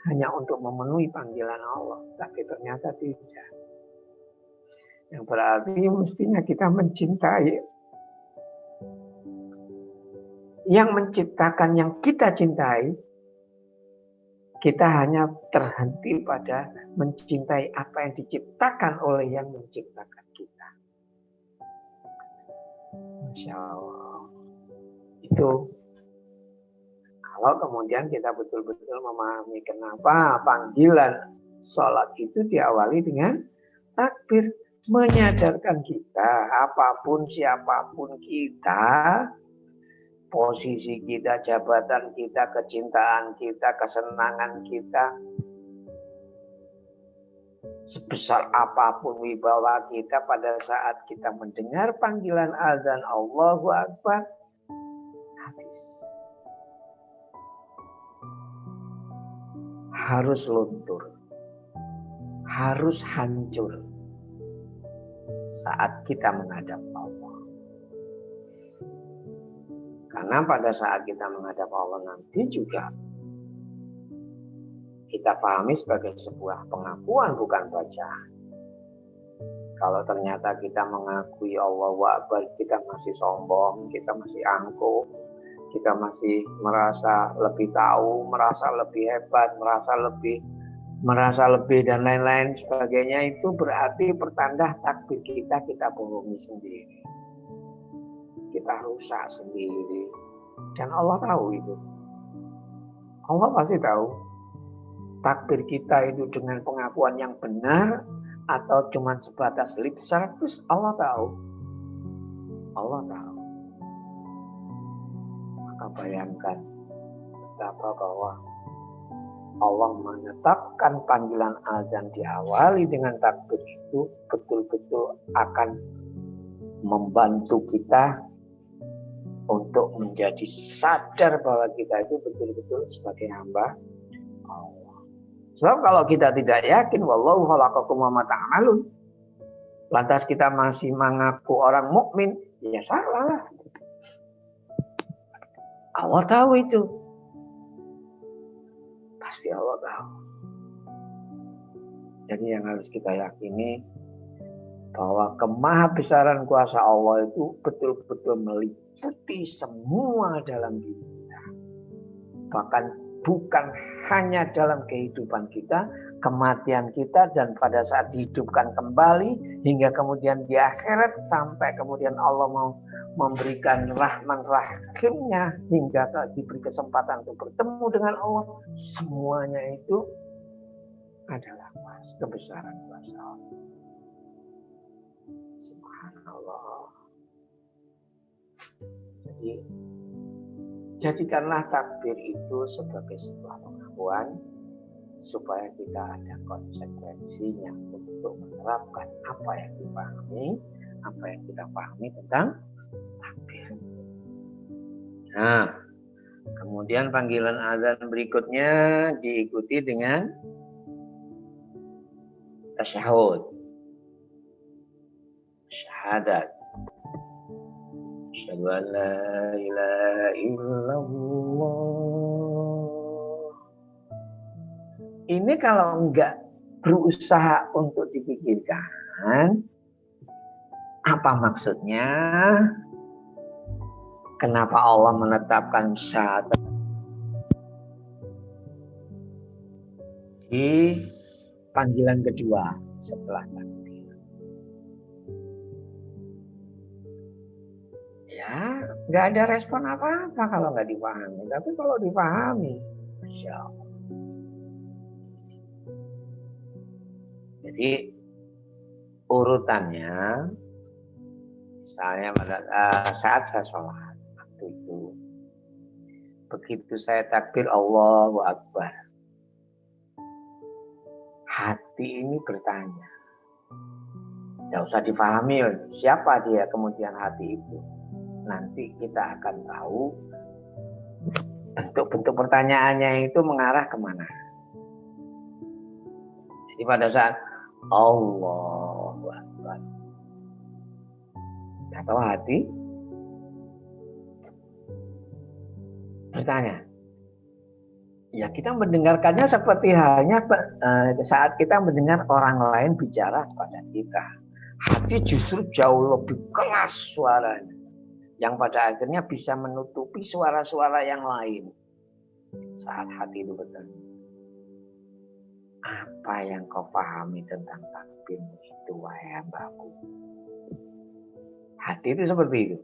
Speaker 1: hanya untuk memenuhi panggilan Allah. Tapi ternyata tidak. Yang berarti mestinya kita mencintai yang menciptakan yang kita cintai, Kita hanya terhenti pada mencintai apa yang diciptakan oleh yang menciptakan kita. Masya Allah. Itu kalau kemudian kita betul-betul memahami kenapa panggilan sholat itu diawali dengan takbir. Menyadarkan kita, apapun siapapun kita, posisi kita, jabatan kita, kecintaan kita, kesenangan kita, sebesar apapun wibawa kita, pada saat kita mendengar panggilan azan Allahu Akbar, habis. Harus luntur, harus hancur saat kita menghadap Allah. Karena pada saat kita menghadap Allah nanti juga kita pahami sebagai sebuah pengakuan, bukan bacaan. Kalau ternyata kita mengakui Allahu Akbar, kita masih sombong, kita masih angkuh, kita masih merasa lebih tahu, merasa lebih hebat, merasa lebih dan lain-lain sebagainya, itu berarti pertanda takbir kita bohongi sendiri. Kita rusak sendiri. Dan Allah tahu itu. Allah pasti tahu. Takbir kita itu dengan pengakuan yang benar atau cuma sebatas lip service, Allah tahu. Allah tahu. Maka bayangkan betapa bahwa Allah menetapkan panggilan azan diawali dengan takbir itu betul-betul akan membantu kita untuk menjadi sadar bahwa kita itu betul-betul sebagai hamba Allah. Sebab kalau kita tidak yakin, wallahu khalaqakum wa ma ta'malun, lantas kita masih mengaku orang mukmin, ya salah. Allah tahu itu. Pasti Allah tahu. Jadi yang harus kita yakini bahwa kemahabesaran kuasa Allah itu betul-betul meliputi semua dalam diri kita. Bahkan bukan hanya dalam kehidupan kita, kematian kita, dan pada saat dihidupkan kembali, hingga kemudian di akhirat, sampai kemudian Allah mau memberikan rahman rahimnya, hingga diberi kesempatan untuk bertemu dengan Allah. Semuanya itu adalah kebesaran kuasa Allah. Subhanallah. Jadi jadikanlah takbir itu sebagai sebuah pengakuan supaya kita ada konsekuensinya untuk menerapkan apa yang dipahami, apa yang kita pahami tentang takbir. Nah, kemudian panggilan azan berikutnya diikuti dengan tasyahud. Syahadat. Asyhadu an la ilaha illallah. Ini kalau enggak berusaha untuk dipikirkan, apa maksudnya? Kenapa Allah menetapkan syahadat di panggilan kedua setelah takbir? Ya, nggak ada respon apa-apa kalau nggak dipahami. Tapi kalau dipahami, Masya Allah. Jadi urutannya, misalnya pada saat saya sholat waktu itu, begitu saya takbir Allahu Akbar, hati ini bertanya. Tidak usah dipahami siapa dia kemudian hati itu. Nanti kita akan tahu bentuk-bentuk pertanyaannya itu mengarah kemana. Jadi pada saat Allahu Akbar, atau hati bertanya. Ya, kita mendengarkannya seperti halnya saat kita mendengar orang lain bicara kepada kita. Hati justru jauh lebih keras suaranya, yang pada akhirnya bisa menutupi suara-suara yang lain saat hati itu bertanya. Apa yang kau pahami tentang takdirmu itu, wahai hambaku? Hati itu seperti itu.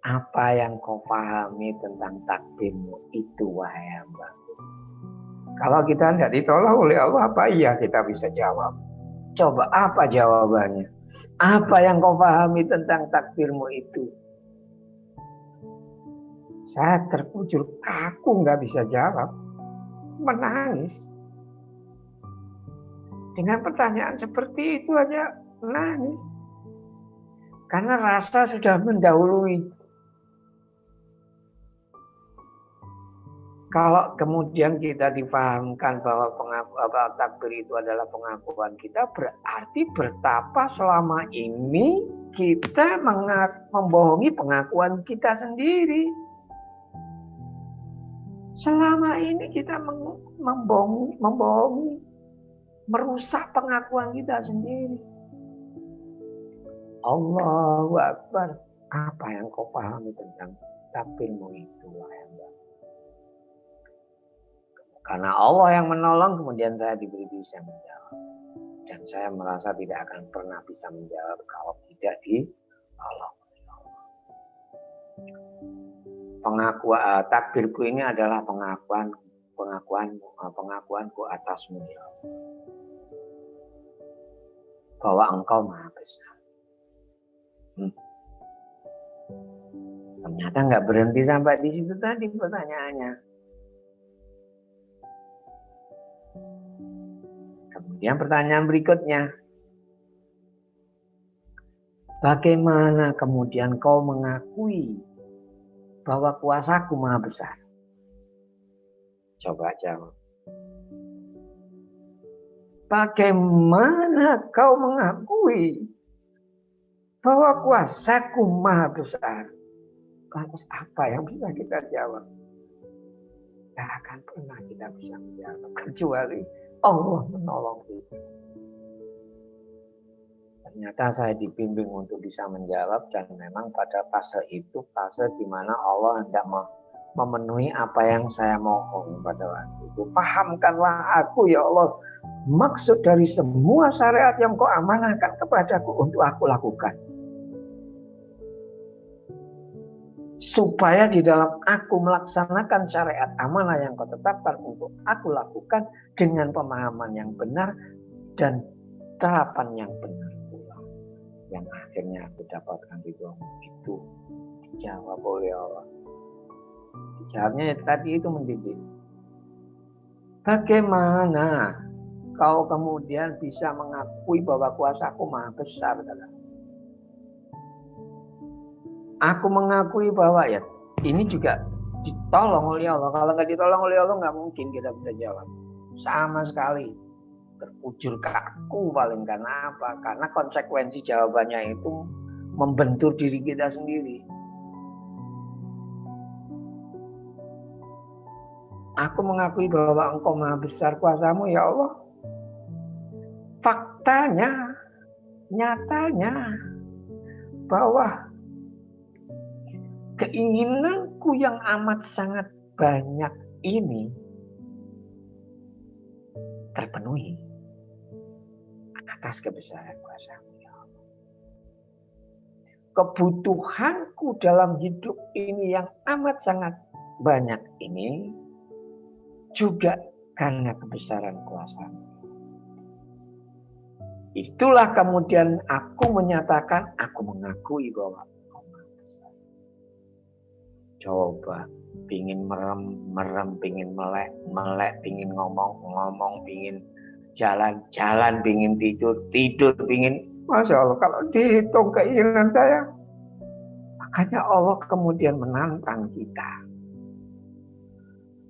Speaker 1: Apa yang kau pahami tentang takdirmu itu, wahai hambaku? Kalau kita tidak ditolong oleh Allah, apa iya kita bisa jawab? Coba apa jawabannya? Apa yang kau pahami tentang takdirmu itu? Saya terkujur kaku, nggak bisa jawab. Menangis. Dengan pertanyaan seperti itu aja menangis. Karena rasa sudah mendahului. Kalau kemudian kita dipahamkan bahwa takdir itu adalah pengakuan kita, berarti betapa selama ini kita membohongi pengakuan kita sendiri. Selama ini kita membohongi, merusak pengakuan kita sendiri. Allahu Akbar. Apa yang kau pahami tentang takdirmu itu, wahai hamba? Karena Allah yang menolong, kemudian saya diberi bisa menjawab. Dan saya merasa tidak akan pernah bisa menjawab kalau tidak ditolong oleh Allah. Takdirku ini adalah pengakuanku atasmu, ya Allah. Bahwa Engkau Maha Besar. Ternyata nggak berhenti sampai di situ tadi pertanyaannya. Kemudian pertanyaan berikutnya, bagaimana kemudian kau mengakui bahwa kuasaku Maha Besar? Coba jawab. Bagaimana kau mengakui bahwa kuasaku Maha Besar? Lantas apa yang bisa kita jawab? Tidak akan pernah kita bisa menjawab kecuali Allah menolong kita. Ternyata saya dibimbing untuk bisa menjawab, dan memang pada fase itu fase di mana Allah hendak memenuhi apa yang saya mohon pada waktu itu. Pahamkanlah aku, ya Allah, maksud dari semua syariat yang kau amanahkan kepadaku untuk aku lakukan. Supaya di dalam aku melaksanakan syariat amanah yang kau tetapkan untuk aku lakukan dengan pemahaman yang benar dan terapan yang benar pula. Yang akhirnya aku dapatkan di doamu itu dijawab oleh Allah. Dijawabnya tadi itu mendidik. Bagaimana kau kemudian bisa mengakui bahwa kuasaku Maha Besar? Aku mengakui bahwa ya ini juga ditolong oleh Allah. Kalau nggak ditolong oleh Allah nggak mungkin kita bisa jawab. Sama sekali. Terkujur kaku paling. Karena apa? Karena konsekuensi jawabannya itu membentur diri kita sendiri. Aku mengakui bahwa Engkau Maha Besar kuasamu, ya Allah. Faktanya, nyatanya, bahwa keinginanku yang amat sangat banyak ini terpenuhi atas kebesaran kuasa-Mu, ya Allah. Kebutuhanku dalam hidup ini yang amat sangat banyak ini juga karena kebesaran kuasa-Mu. Itulah kemudian aku menyatakan, aku mengakui bahwa coba pingin merem, pingin melek, pingin ngomong, pingin jalan, pingin tidur, pingin. Masya Allah, kalau dihitung keinginan saya, makanya Allah kemudian menantang kita.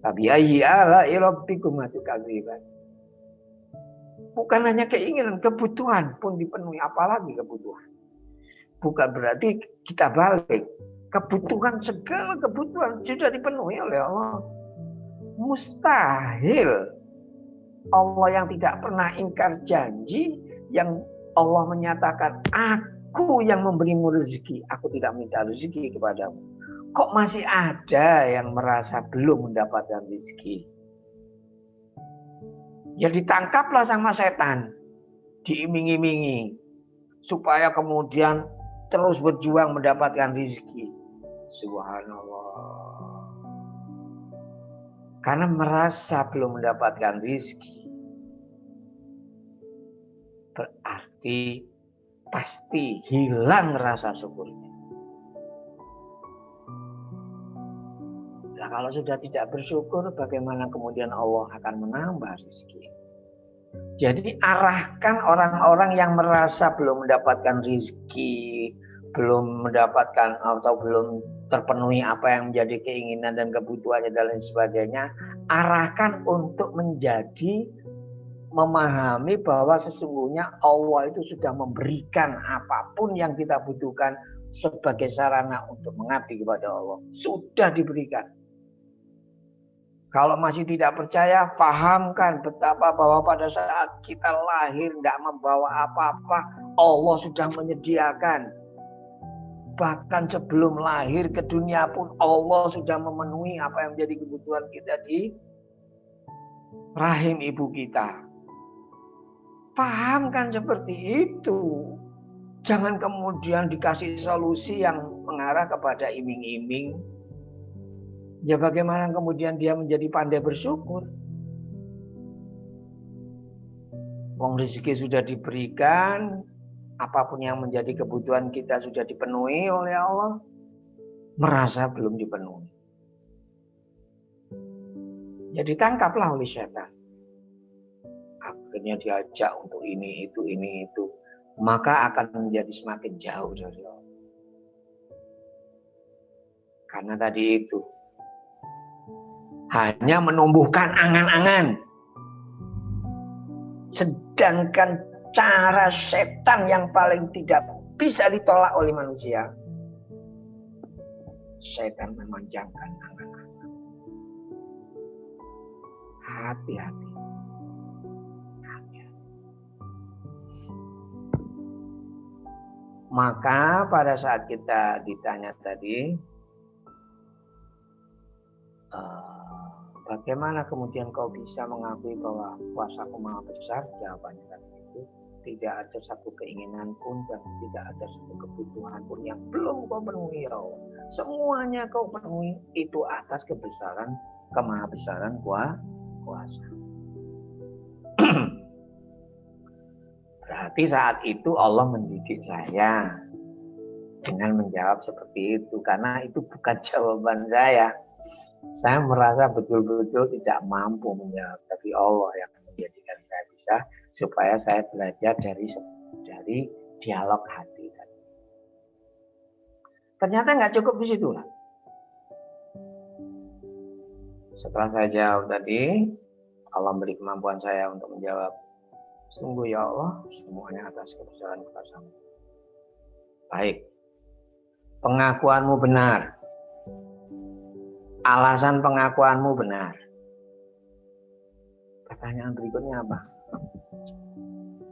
Speaker 1: Tapi ayyi ala'i rabbikum tukadziban. Bukan hanya keinginan, kebutuhan pun dipenuhi, apalagi kebutuhan. Bukan berarti kita balik. Kebutuhan, segala kebutuhan sudah dipenuhi oleh Allah. Mustahil Allah yang tidak pernah ingkar janji, yang Allah menyatakan, aku yang memberimu rezeki, aku tidak minta rezeki kepadamu. Kok masih ada yang merasa belum mendapatkan rezeki? Ya ditangkaplah sama setan, diiming-imingi, supaya kemudian terus berjuang mendapatkan rezeki. Subhanallah. Karena merasa belum mendapatkan rezeki, berarti pasti hilang rasa syukurnya. Nah, kalau sudah tidak bersyukur, bagaimana kemudian Allah akan menambah rezeki? Jadi arahkan orang-orang yang merasa belum mendapatkan rezeki, belum mendapatkan atau belum terpenuhi apa yang menjadi keinginan dan kebutuhannya dan lain sebagainya, arahkan untuk menjadi memahami bahwa sesungguhnya Allah itu sudah memberikan apapun yang kita butuhkan sebagai sarana untuk mengabdi kepada Allah. Sudah diberikan. Kalau masih tidak percaya, pahamkan betapa bahwa pada saat kita lahir tidak membawa apa-apa, Allah sudah menyediakan. Bahkan sebelum lahir ke dunia pun Allah sudah memenuhi apa yang menjadi kebutuhan kita di rahim ibu kita. Pahamkan seperti itu. Jangan kemudian dikasih solusi yang mengarah kepada iming-iming. Ya bagaimana kemudian dia menjadi pandai bersyukur? Wong rezeki sudah diberikan, apapun yang menjadi kebutuhan kita sudah dipenuhi oleh Allah, merasa belum dipenuhi. Ya ditangkaplah oleh setan. Akhirnya diajak untuk ini, itu. Maka akan menjadi semakin jauh dari Allah. Karena tadi itu hanya menumbuhkan angan-angan. Sedangkan cara setan yang paling tidak bisa ditolak oleh manusia, setan memanjangkan angan-angan. Hati-hati. Maka pada saat kita ditanya tadi, bagaimana kemudian kau bisa mengakui bahwa kuasaku maha besar? Jawabannya tadi itu, tidak ada satu keinginan pun dan tidak ada satu kebutuhan pun yang belum kau penuhi ya Allah. Semuanya kau penuhi itu atas kebesaran, kemahabesaran kuasa. Berarti saat itu Allah mendidik saya dengan menjawab seperti itu, karena itu bukan jawaban saya. Saya merasa betul-betul tidak mampu menjawab, tapi Allah yang menjadikan saya bisa, supaya saya belajar dari dialog hati. Ternyata nggak cukup di situ. Setelah saya jawab tadi, Allah beri kemampuan saya untuk menjawab, sungguh ya Allah, semuanya atas kebesaran kuasa-Mu. Baik, pengakuanmu benar. Alasan pengakuanmu benar. Pertanyaan berikutnya apa?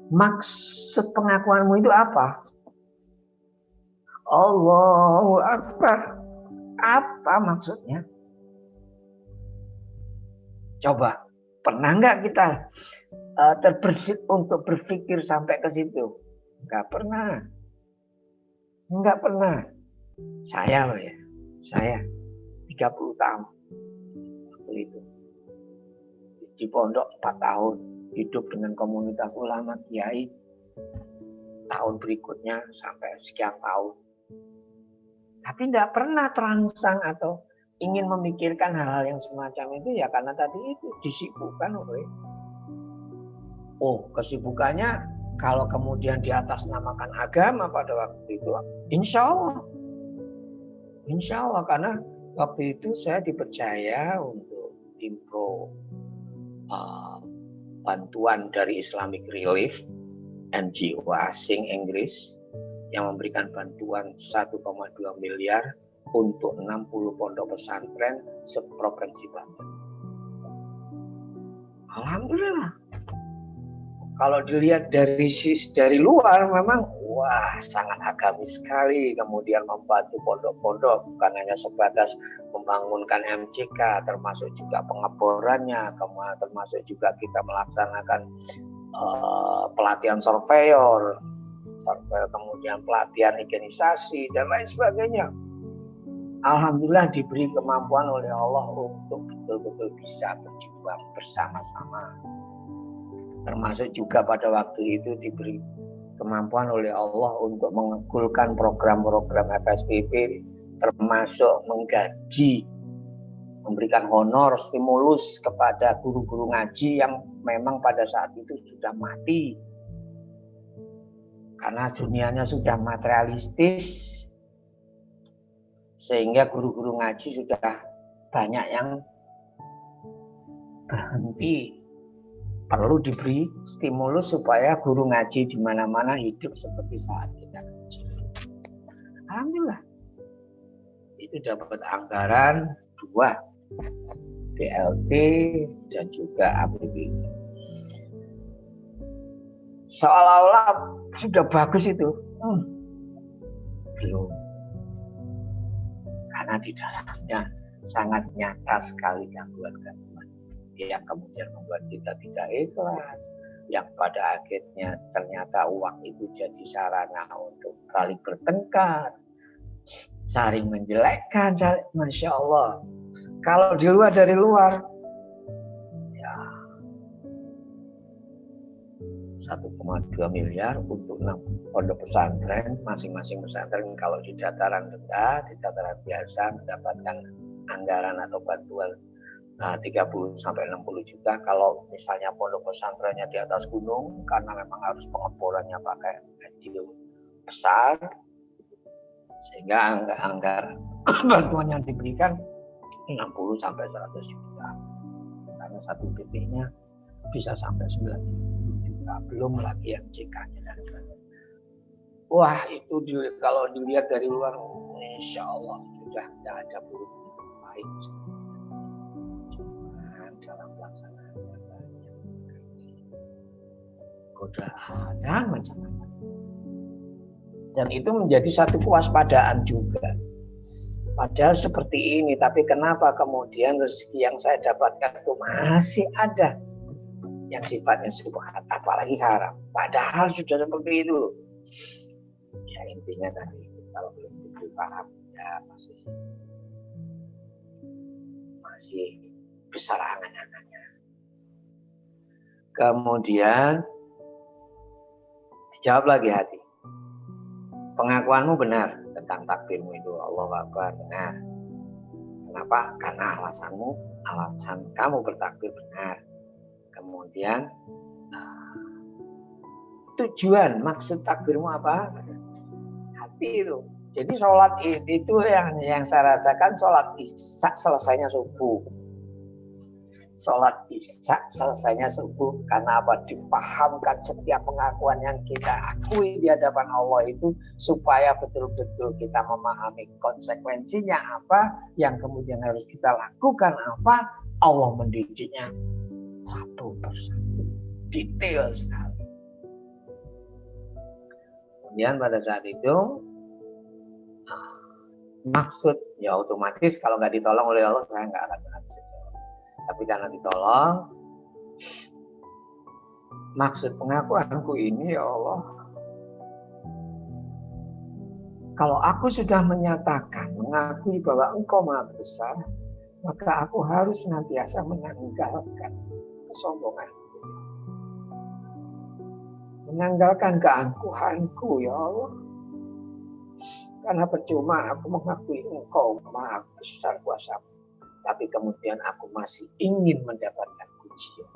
Speaker 1: Maksud pengakuanmu itu apa? Allahu Akbar. Apa maksudnya? Coba, pernah nggak kita terbersit untuk berpikir sampai ke situ? Nggak pernah. Nggak pernah. Saya loh ya. Saya 30 tahun. Waktu itu. Di pondok 4 tahun. Hidup dengan komunitas ulama kiai. Tahun berikutnya sampai sekian tahun. Tapi nggak pernah terangsang atau ingin memikirkan hal-hal yang semacam itu ya karena tadi itu disibukkan oleh. Oh, kesibukannya kalau kemudian di atas namakan agama pada waktu itu, insya Allah karena waktu itu saya dipercaya untuk impro bantuan dari Islamic Relief NGO asing Inggris yang memberikan bantuan 1,2 miliar untuk 60 pondok pesantren seprovinsi Banten. Alhamdulillah. kalau dilihat dari luar memang wah sangat agamis sekali, kemudian membantu pondok-pondok bukan hanya sebatas membangunkan MCK, termasuk juga pengeborannya, termasuk juga kita melaksanakan pelatihan surveyor, kemudian pelatihan higienisasi dan lain sebagainya. Alhamdulillah diberi kemampuan oleh Allah untuk betul-betul bisa berjuang bersama-sama. Termasuk juga pada waktu itu diberi kemampuan oleh Allah untuk mengegulkan program-program FSPP, termasuk menggaji, memberikan honor, stimulus kepada guru-guru ngaji yang memang pada saat itu sudah mati. Karena dunianya sudah materialistis, sehingga guru-guru ngaji sudah banyak yang berhenti. Perlu diberi stimulus supaya guru ngaji di mana-mana hidup seperti saat kita ngaji. Alhamdulillah. Itu dapat anggaran 2, BLT dan juga APBD. Seolah-olah sudah bagus itu. Belum. Karena di dalamnya sangat nyata sekali gangguan-gangguan yang kemudian membuat kita tidak ikhlas, yang pada akhirnya ternyata uang itu jadi sarana untuk saling bertengkar, saling menjelekkan, Masya Allah. Kalau dari luar, ya 1,2 miliar untuk 6 pondok pesantren, masing-masing pesantren kalau di dataran rendah, di dataran biasa mendapatkan anggaran atau bantuan 30 sampai 60 juta. Kalau misalnya pondok pesantrennya di atas gunung karena memang harus pengeborannya pakai kecil besar, sehingga anggaran bantuan yang diberikan 60 sampai 100 juta. Karena satu PT-nya bisa sampai 90 juta, belum lagi MCK-nya dan sebagainya. Wah, itu kalau dilihat dari luar, insya Allah sudah tidak ada buruk baik. Dalam pelaksanaannya banyak godaan dan macam-macam. Dan itu menjadi satu kewaspadaan juga. Padahal seperti ini, tapi kenapa kemudian rezeki yang saya dapatkan itu masih ada yang sifatnya subhat, apalagi haram. Padahal sudah seperti itu. Ya intinya tadi, kalau belum diberi paham, ya masih besar angan-angannya. Kemudian dijawab lagi hati. Pengakuanmu benar tentang takdirmu itu, Allah Akbar, benar. Kenapa? Karena alasan kamu bertakbir benar. Kemudian tujuan, maksud takbirmu apa? Hati itu. Jadi sholat itu yang saya rasakan, sholat isya selesainya subuh. Sholat isya selesainya subuh. Karena apa? Dipahamkan setiap pengakuan yang kita akui di hadapan Allah itu, supaya betul-betul kita memahami konsekuensinya apa, yang kemudian harus kita lakukan apa. Allah mendidiknya satu persatu, detail sekali. Kemudian pada saat itu maksud, ya otomatis kalau nggak ditolong oleh Allah saya nggak akan pernah bisa jawab. Tapi karena ditolong, maksud pengakuanku ini, ya Allah, kalau aku sudah menyatakan, mengakui bahwa Engkau Maha Besar, maka aku harus senantiasa menanggalkan kesombongan, menanggalkan keangkuhanku, ya Allah. Karena percuma aku mengakui Engkau Maha Besar kuasa-Mu, tapi kemudian aku masih ingin mendapatkan pujian.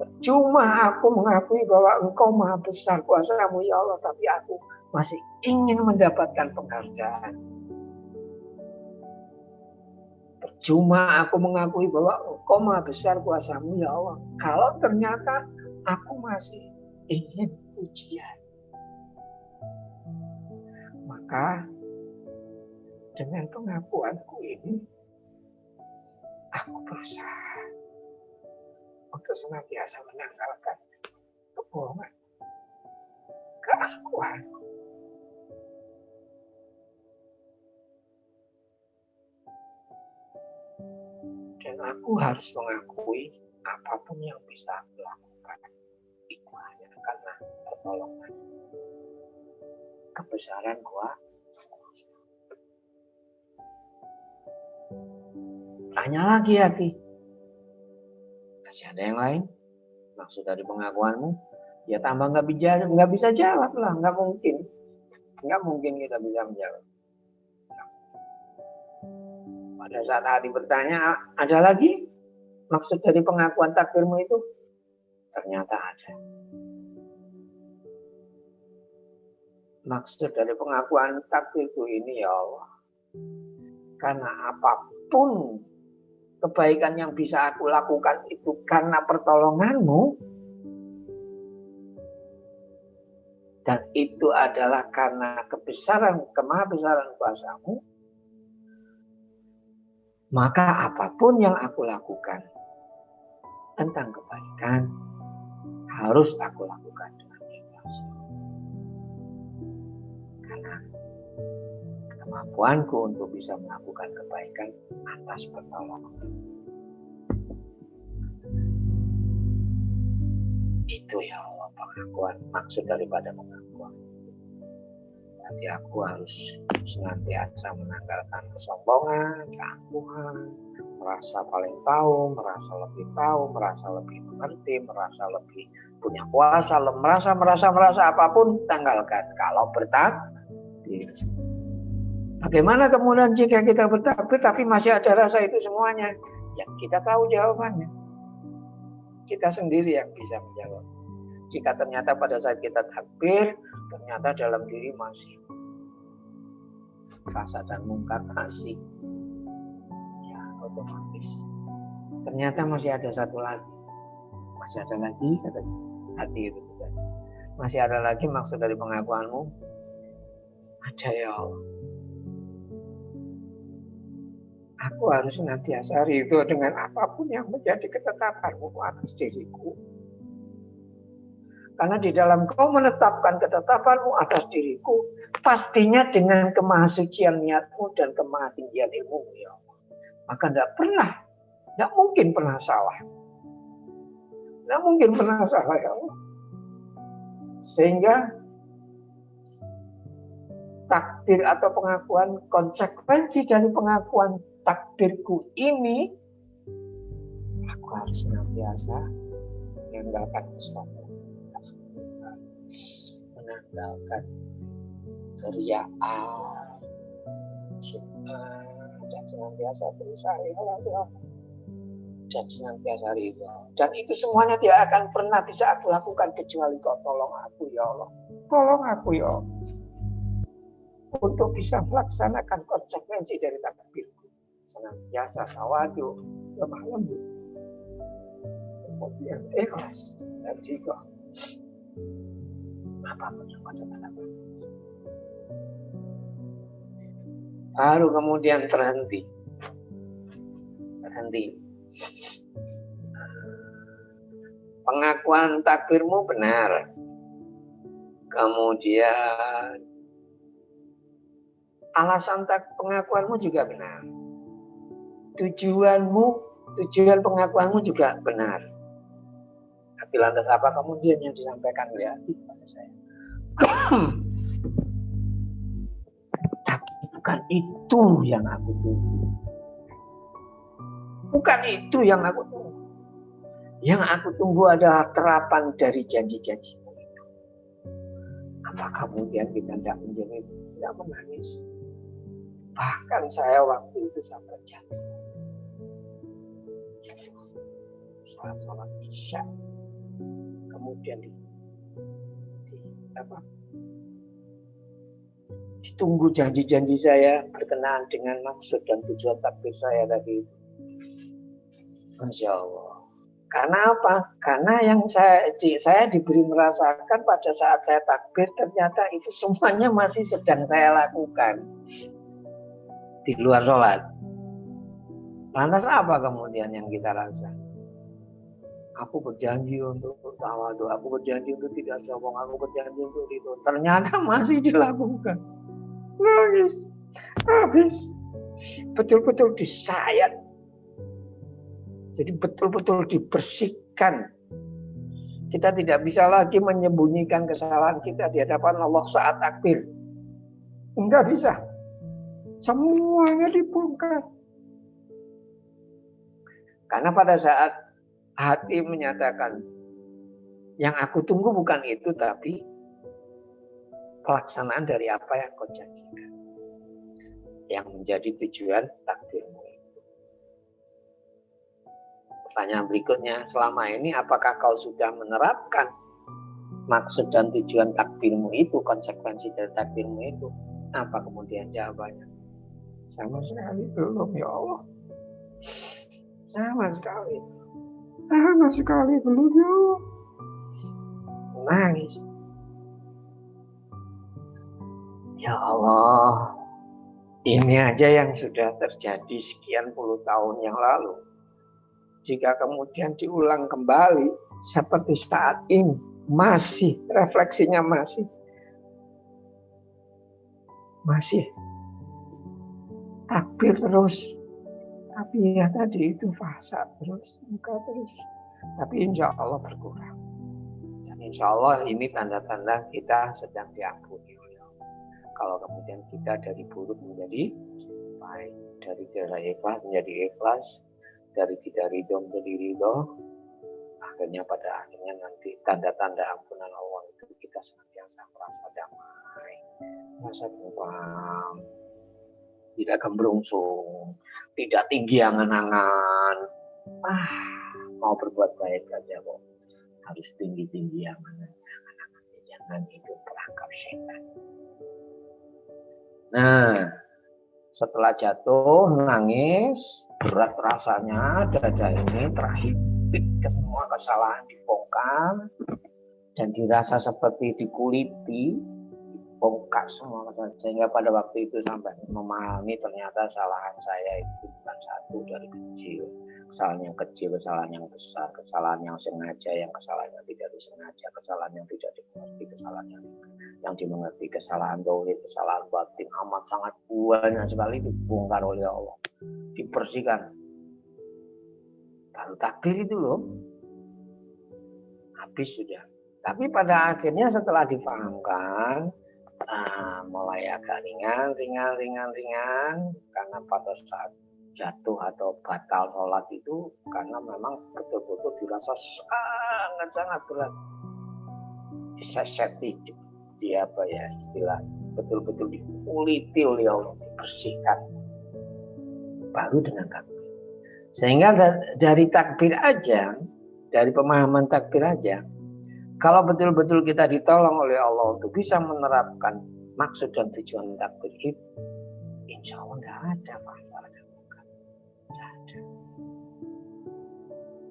Speaker 1: Percuma aku mengakui bahwa Engkau Maha Besar kuasa-Mu, ya Allah, tapi aku masih ingin mendapatkan penghargaan. Percuma aku mengakui bahwa Engkau Maha Besar kuasa-Mu, ya Allah, kalau ternyata aku masih ingin pujian. Maka dengan pengakuanku ini, aku berusaha untuk senantiasa menanggalkan kebohongan, keangkuhan. Dan aku harus mengakui apapun yang bisa aku lakukan itu hanya karena pertolongan kebesaran gua. Tanya lagi hati, masih ada yang lain? Maksud dari pengakuanmu? Ya tambah nggak bisa jawab lah, nggak mungkin kita bisa menjawab. Pada saat hati bertanya, ada lagi? Maksud dari pengakuan takdirmu itu? Ternyata ada. Maksud dari pengakuan takdirku ini ya Allah, karena apapun kebaikan yang bisa aku lakukan itu karena pertolonganmu, dan itu adalah karena kemahabesaran kuasamu, maka apapun yang aku lakukan tentang kebaikan harus aku lakukan dengan ikhlas. Karena kemampuanku untuk bisa melakukan kebaikan atas pertolongan. Itu ya Allah pengakuan, maksud daripada pengakuan. Nanti aku harus senantiasa menanggalkan kesombongan, keangkuhan, merasa paling tahu, merasa lebih mengerti, merasa lebih punya kuasa, merasa apapun tanggalkan. Kalau bertakbir. Bagaimana kemudian jika kita bertakbir tapi masih ada rasa itu semuanya? Ya kita tahu jawabannya. Kita sendiri yang bisa menjawab. Jika ternyata pada saat kita takbir, ternyata dalam diri masih rasa dan mungkar masih, ya otomatis. Ternyata masih ada satu lagi. Masih ada lagi, kata hati itu. Masih ada lagi maksud dari pengakuanmu? Ada ya Allah. Aku harus senantiasa ridho dengan apapun yang menjadi ketetapanmu atas diriku. Karena di dalam kau menetapkan ketetapanmu atas diriku, pastinya dengan kemahasucian niatmu dan kemahatinggian ilmumu ya Allah. Maka tidak mungkin pernah salah. Tidak mungkin pernah salah ya Allah. Sehingga takdir atau pengakuan, konsekuensi dari pengakuan takdirku ini, aku harus senantiasa menanggalkan kesombongan, menanggalkan keriaan, dan senantiasa berusaha dan senantiasa ridho. Dan itu semuanya tidak akan pernah bisa aku lakukan kecuali kau tolong aku ya Allah. Tolong aku ya Allah, untuk bisa melaksanakan konsekuensi dari takdirku. Senantiasa tawadu, lemah lembut, kemudian ikhlas dan juga apapun yang katakan. Baru kemudian terhenti. Pengakuan takdirmu benar. Kemudian alasan pengakuanmu juga benar. Tujuan pengakuanmu juga benar. Tapi lantas apa kemudian yang disampaikan oleh hati pada saya? Tapi bukan itu yang aku tunggu. Bukan itu yang aku tunggu. Yang aku tunggu adalah terapan dari janji-janjimu itu. Apa kemudian kita tidak menangis? Bahkan saya waktu itu sampai jatuh. Sholat Isya. Kemudian ditunggu janji-janji saya berkenaan dengan maksud dan tujuan takbir saya tadi itu. Masya Allah. Karena apa? Karena yang saya diberi merasakan pada saat saya takbir, ternyata itu semuanya masih sedang saya lakukan di luar sholat. Lantas apa kemudian yang kita rasa? Aku berjanji untuk tawadu, aku berjanji untuk tidak sombong, aku berjanji untuk itu. Ternyata masih dilakukan. Nangis, habis. Betul-betul disayat. Jadi betul-betul dibersihkan. Kita tidak bisa lagi menyembunyikan kesalahan kita di hadapan Allah saat takbir. Enggak bisa. Semuanya dibongkar. Karena pada saat hati menyatakan, yang aku tunggu bukan itu, tapi pelaksanaan dari apa yang kau janjikan. Yang menjadi tujuan takdirmu itu. Pertanyaan berikutnya, selama ini apakah kau sudah menerapkan maksud dan tujuan takdirmu itu, konsekuensi dari takdirmu itu? Apa kemudian jawabannya? Sama sekali belum, ya Allah. Sama sekali belum, ya Allah. Nangis. Ya Allah, ini aja yang sudah terjadi sekian puluh tahun yang lalu. Jika kemudian diulang kembali seperti saat ini, masih refleksinya masih takbir terus. Tapi ya tadi itu fasa terus, muka terus. Tapi insya Allah berkurang. Dan insya Allah ini tanda-tanda kita sedang diampuni oleh Allah. Kalau kemudian kita dari buruk menjadi baik, dari tidak ikhlas menjadi ikhlas, dari tidak ridho menjadi ridho, akhirnya pada akhirnya nanti tanda-tanda ampunan Allah itu kita senantiasa merasa damai, merasa tenang, tidak gembrungsung, tidak tinggi angan-angan. Mau berbuat baik aja kok harus tinggi-tinggi angan-angan, jangan hidup perangkap setan. Nah, setelah jatuh, nangis, berat rasanya, dada ini terhimpit ke semua kesalahan dibongkar dan dirasa seperti dikuliti, dibongkar semua kesalahan. Sehingga pada waktu itu sampai memahami ternyata kesalahan saya itu bukan satu dari kecil. Kesalahan yang kecil, kesalahan yang besar, kesalahan yang sengaja, yang kesalahan yang tidak disengaja, kesalahan yang tidak dimengerti, kesalahan yang dimengerti, kesalahan zahir, kesalahan batin, amat sangat banyak sekali dibongkar oleh Allah, dibersihkan. Baru takbir itu loh, habis sudah. Tapi pada akhirnya setelah dipahamkan, mulai agak ringan, karena pada saat jatuh atau batal sholat itu karena memang betul-betul dirasa sangat-sangat berat, diseseti, istilah betul-betul dikuliti oleh Allah, dibersihkan baru dengan takbir. Sehingga dari takbir aja, dari pemahaman takbir aja, kalau betul-betul kita ditolong oleh Allah untuk bisa menerapkan maksud dan tujuan takbir itu, insya Allah nggak ada masalah.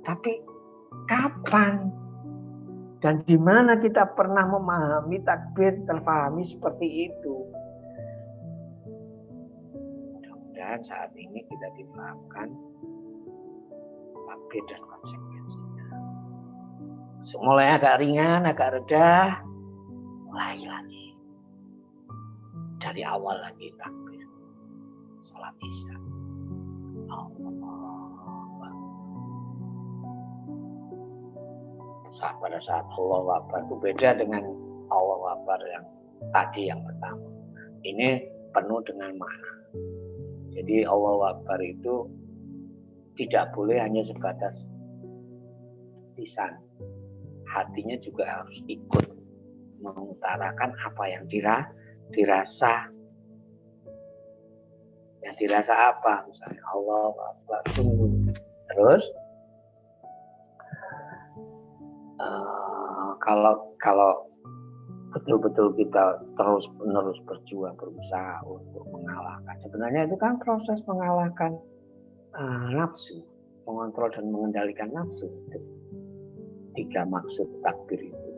Speaker 1: Tapi kapan dan di mana kita pernah memahami takbir terpahami seperti itu? Mudah-mudahan saat ini kita dipahamkan takbir dan konsekuensinya. Mulai agak ringan, agak reda, mulai lagi dari awal lagi takbir sholat isya. Pada saat Allahu Akbar itu beda dengan Allahu Akbar yang tadi yang pertama. Ini penuh dengan makna. Jadi Allahu Akbar itu tidak boleh hanya sebatas lisan. Hatinya juga harus ikut mengutarakan apa yang dirasa. Yang dirasa apa? Misalnya Allahu Akbar. Terus kalau betul-betul kita terus-menerus berjuang, berusaha untuk mengalahkan. Sebenarnya itu kan proses mengalahkan nafsu, mengontrol dan mengendalikan nafsu. Tiga maksud takbir itu.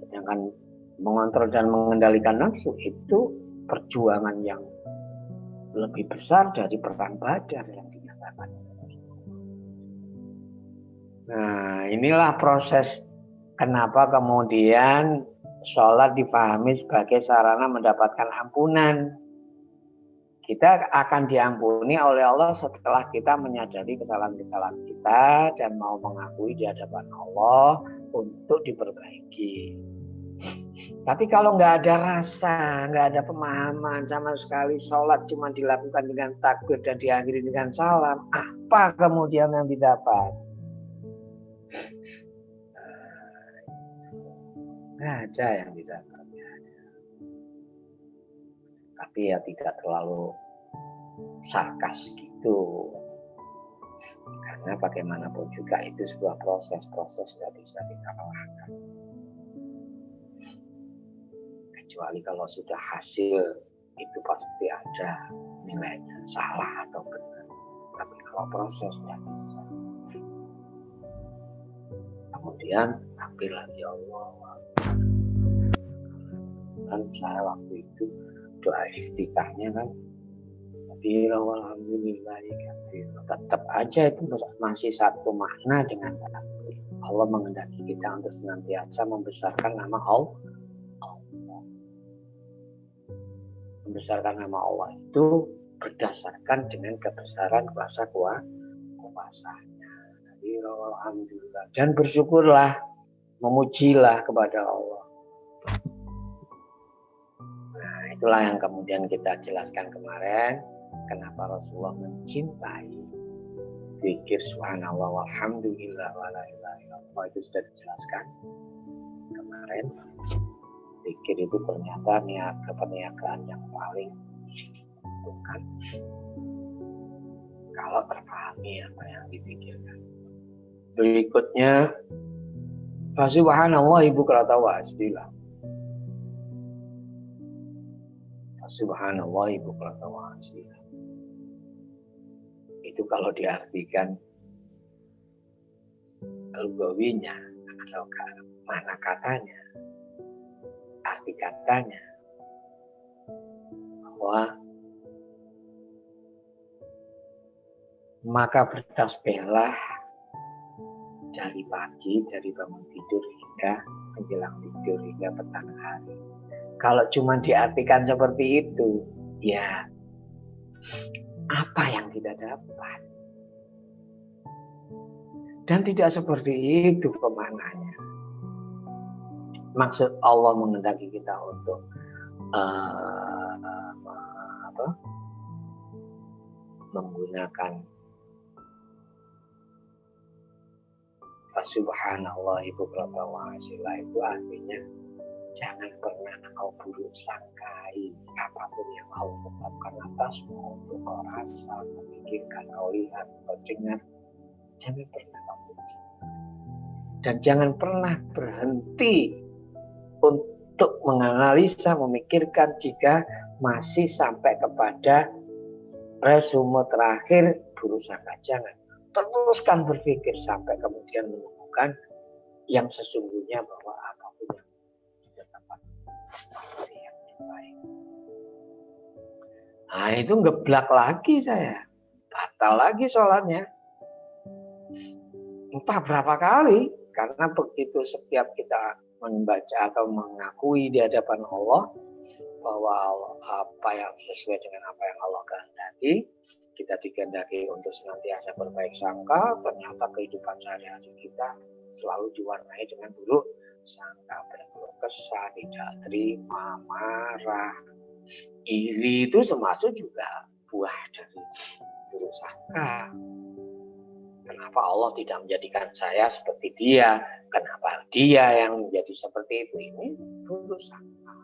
Speaker 1: Sedangkan mengontrol dan mengendalikan nafsu itu perjuangan yang lebih besar dari perang Badar yang dinyatakan. Nah, inilah proses kenapa kemudian sholat dipahami sebagai sarana mendapatkan ampunan. Kita akan diampuni oleh Allah setelah kita menyadari kesalahan-kesalahan kita dan mau mengakui di hadapan Allah untuk diperbaiki. Tapi kalau nggak ada rasa, nggak ada pemahaman sama sekali, sholat cuma dilakukan dengan takbir dan diakhiri dengan salam, apa kemudian yang didapat? Nggak ada yang didapat. Tapi ya tidak terlalu sarkas gitu. Karena bagaimanapun juga itu sebuah proses tidak bisa dikalahkan. Kecuali kalau sudah hasil itu pasti ada nilainya, salah atau benar. Tapi kalau proses tidak bisa. Kemudian ambil lagi Allah. Dan saya waktu itu doa iftitahnya kan, alhamdulillah, tetap aja itu masih satu makna dengan takbir. Allah menghendaki kita untuk senantiasa membesarkan nama Allah. Membesarkan nama Allah itu berdasarkan dengan kebesaran kuasa kuasanya. Jadi alhamdulillah, dan bersyukurlah, memujilah kepada Allah. Nah, itulah yang kemudian kita jelaskan kemarin, kenapa Rasulullah mencintai zikir subhanallah walhamdulillah wala ilaha illallah, itu sudah dijelaskan kemarin. Zikir itu ternyata perniagaan yang paling menguntungkan kalau terpahami apa yang dipikirkan. Berikutnya, subhanallah bukratan wa asila. Subhanallah bukratan wa asila. Itu kalau diartikan lugawinya atau mana katanya, arti katanya bahwa maka bertasbihlah dari pagi, dari bangun tidur hingga menjelang tidur, hingga petang hari. Kalau cuma diartikan seperti itu, ya apa yang kita dapat? Dan tidak seperti itu pemaknanya. Maksud Allah menghendaki kita untuk menggunakan subhanallah bukratan wa asila, itu artinya jangan pernah kau buruk sangkai apapun yang Allah tetapkan atasmu, untuk kau rasa, memikirkan, kau lihat, kau dengar. Jangan pernah kau buruk sangkai. Dan jangan pernah berhenti untuk menganalisa, memikirkan jika masih sampai kepada resume terakhir buruk sangka. Jangan. Teruskan berpikir sampai kemudian menemukan yang sesungguhnya, bahwa apapun yang tidak dapat pasti yang baik. Nah, itu ngeblak lagi saya. Batal lagi sholatnya. Entah berapa kali. Karena begitu setiap kita membaca atau mengakui di hadapan Allah bahwa apa yang sesuai dengan apa yang Allah kehendaki, kita dikehendaki untuk senantiasa berbaik sangka, ternyata kehidupan sehari-hari kita selalu diwarnai dengan buruk sangka, berkeluh kesah, tidak terima, marah, iri, itu termasuk juga buah dari buruk sangka. Kenapa Allah tidak menjadikan saya seperti dia? Kenapa dia yang menjadi seperti itu? Ini buruk sangka.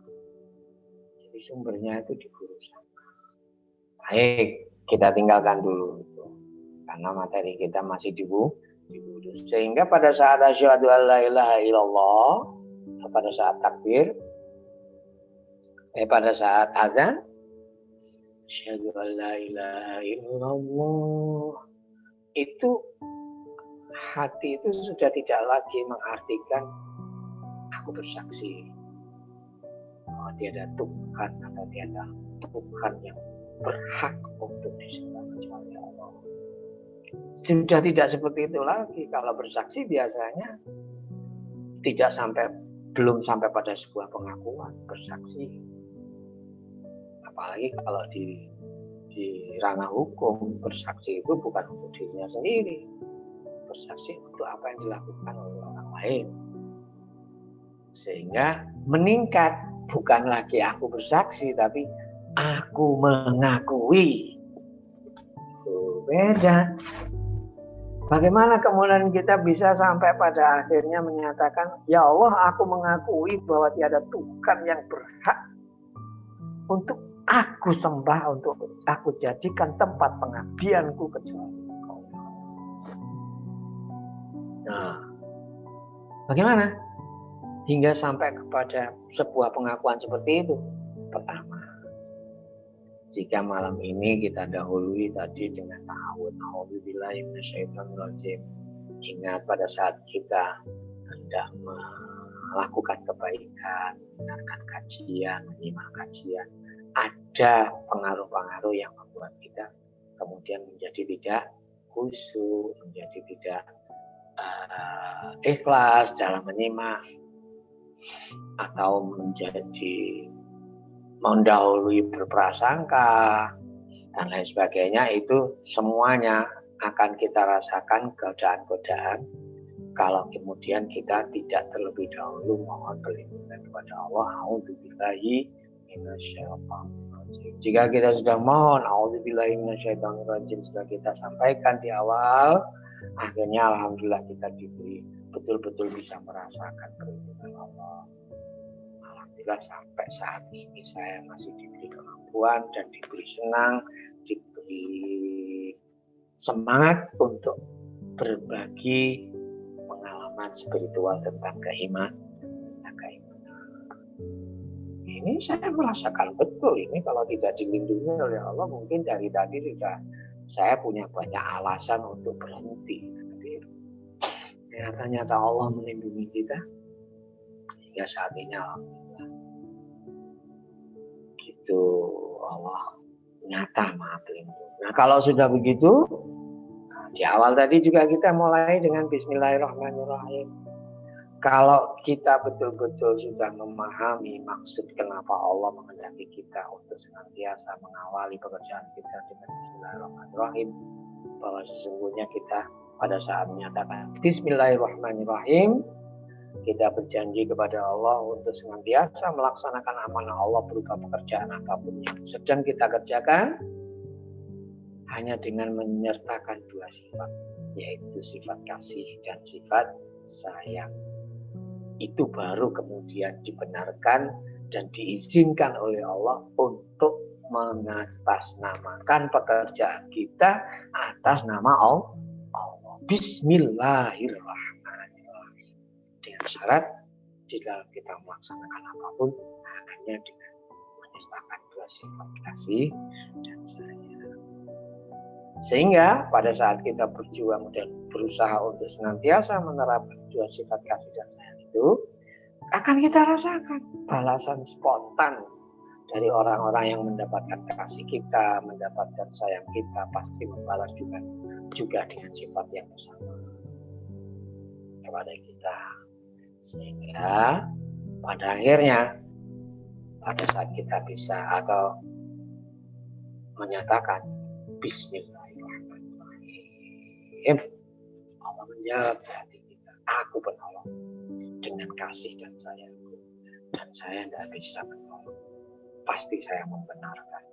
Speaker 1: Jadi sumbernya itu di buruk sangka. Baik, kita tinggalkan dulu itu. Karena materi kita masih di wudhu. Sehingga pada saat asyhadu alla ilaha illallah, pada saat takbir, pada saat azan, asyhadu alla ilaha illallah, itu hati itu sudah tidak lagi mengartikan aku bersaksi bahwa tiada Tuhan atau tiada Tuhan yang berhak untuk disembah kecuali Allah. sudah tidak seperti itu lagi. Kalau bersaksi biasanya belum sampai pada sebuah pengakuan bersaksi. Apalagi kalau di ranah hukum, bersaksi itu bukan untuk dirinya sendiri. Bersaksi untuk apa yang dilakukan oleh orang lain. Sehingga meningkat, bukan lagi aku bersaksi, tapi aku mengakui. Itu beda. Bagaimana kemudian kita bisa sampai pada akhirnya menyatakan, ya Allah, aku mengakui bahwa tiada Tuhan yang berhak untuk aku sembah, untuk aku jadikan tempat pengabdianku kecuali Engkau. Nah, bagaimana hingga sampai kepada sebuah pengakuan seperti itu? Pertama, jika malam ini kita dahului tadi dengan ta'awudz, a'udzubillahi minasyaitonirrajim. Ingat pada saat kita hendak melakukan kebaikan, mendengarkan kajian, menyimak kajian, ada pengaruh-pengaruh yang membuat kita kemudian menjadi tidak khusyuk, menjadi tidak ikhlas dalam menyimak, atau menjadi mendahului berprasangka dan lain sebagainya. Itu semuanya akan kita rasakan godaan-godaan kalau kemudian kita tidak terlebih dahulu mohon perlindungan kepada Allah. A'udzubillahi minasyaitonirrajim. Jika kita sudah mohon a'udzubillahi minasyaitonirrajim, sudah kita sampaikan di awal, akhirnya alhamdulillah kita diberi betul-betul bisa merasakan perlindungan Allah. Alhamdulillah sampai saat ini saya masih diberi kemampuan dan diberi senang, diberi semangat untuk berbagi pengalaman spiritual tentang keimanan. Ini saya merasakan betul ini kalau tidak dilindungi oleh Allah, mungkin dari tadi sudah saya punya banyak alasan untuk berhenti. Ternyata Allah melindungi kita hingga saat ini, alhamdulillah. Gitu, Allah nyata maha pelindung. Nah, kalau sudah begitu, di awal tadi juga kita mulai dengan Bismillahirrahmanirrahim. Kalau kita betul-betul sudah memahami maksud kenapa Allah menghendaki kita untuk senantiasa mengawali pekerjaan kita dengan Bismillahirrahmanirrahim, bahwa sesungguhnya kita pada saat menyatakan Bismillahirrahmanirrahim, kita berjanji kepada Allah untuk senantiasa melaksanakan amanah Allah berupa pekerjaan apapun yang sedang kita kerjakan, hanya dengan menyertakan dua sifat, yaitu sifat kasih dan sifat sayang. Itu baru kemudian dibenarkan dan diizinkan oleh Allah untuk mengatasnamakan pekerjaan kita atas nama Allah. Bismillahirrahmanirrahim. Dengan syarat di dalam kita melaksanakan apapun hanya dengan menyertakan dua sifat kasih dan sayang. Sehingga pada saat kita berjuang dan berusaha untuk senantiasa menerapkan dua sifat kasih dan sayang itu, akan kita rasakan balasan spontan dari orang-orang yang mendapatkan kasih kita, mendapatkan sayang kita, pasti membalas juga dengan sifat yang sama kepada kita. Sehingga pada akhirnya pada saat kita bisa atau menyatakan Bismillahirrahmanirrahim, Allah menjawab hati kita, aku penolong dengan kasih dan sayangku, dan saya tidak bisa menolong. Pasti saya membenarkan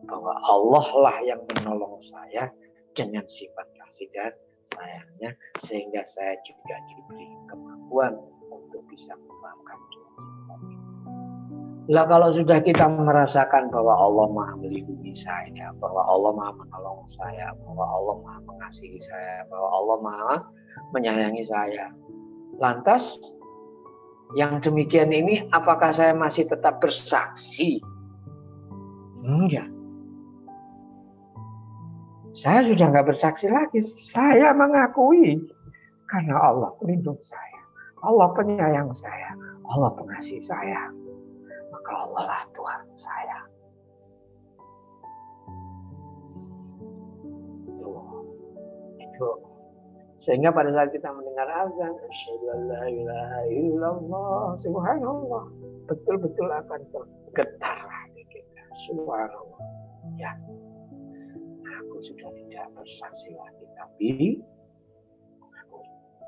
Speaker 1: bahwa Allah lah yang menolong saya dengan sifat kasih dan sayangnya, sehingga saya juga diberi kemampuan untuk bisa memaafkan dua sifat itu. Lah kalau sudah kita merasakan bahwa Allah maha melindungi saya, bahwa Allah maha menolong saya, bahwa Allah maha mengasihi saya, bahwa Allah maha menyayangi saya, lantas yang demikian ini apakah saya masih tetap bersaksi? Enggak. Saya sudah enggak bersaksi lagi. Saya mengakui karena Allah pelindung saya, Allah penyayang saya, Allah pengasih saya. Maka Allah lah Tuhan saya. Tuh. Sehingga pada saat kita mendengar azan, asyhadu an la ilaha illallah, subhanallah, betul-betul akan tergetar hati kita. Subhanallah. Ya, aku sudah tidak bersaksi lagi, tapi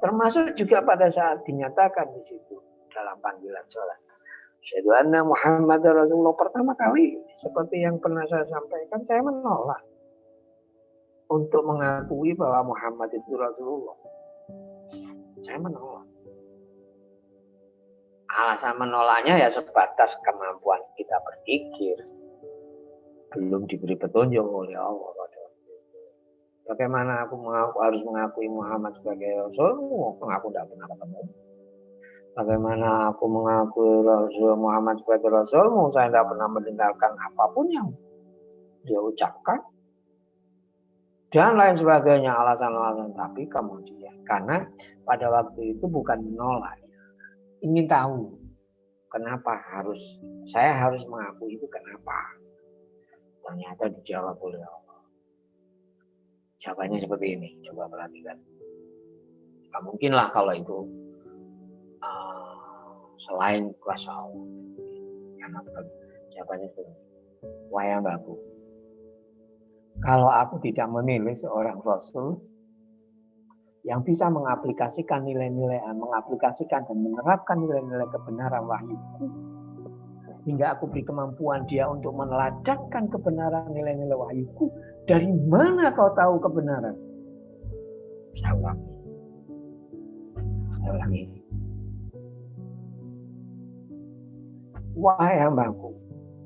Speaker 1: termasuk juga pada saat dinyatakan di situ dalam panggilan sholat. Asyhadu anna Muhammadar Rasulullah, pertama kali seperti yang pernah saya sampaikan, saya menolak untuk mengakui bahwa Muhammad itu Rasulullah. Saya menolak. Alasan menolaknya ya sebatas kemampuan kita berpikir. Belum diberi petunjuk oleh Allah. Bagaimana aku harus mengakui Muhammad sebagai Rasul? Aku tidak pernah ketemu. Bagaimana aku mengakui Rasul Muhammad sebagai Rasul? Saya tidak pernah mendengarkan apapun yang dia ucapkan. Dan lain sebagainya, alasan-alasan. Tapi kemudian, karena pada waktu itu bukan menolak, ingin tahu kenapa saya harus mengakui itu, kenapa. Ternyata dijawab oleh Allah. Jawabannya seperti ini, coba perhatikan. Gak mungkin lah kalau itu selain kuasa Allah. Karena jawabannya seperti ini. Wahai hambaku, kalau aku tidak memilih seorang Rasul yang bisa mengaplikasikan nilai-nilai, mengaplikasikan dan menerapkan nilai-nilai kebenaran wahyuku, hingga aku beri kemampuan dia untuk meneladangkan kebenaran nilai-nilai wahyuku, dari mana kau tahu kebenaran? Saya ulangi. Wahai hambaku,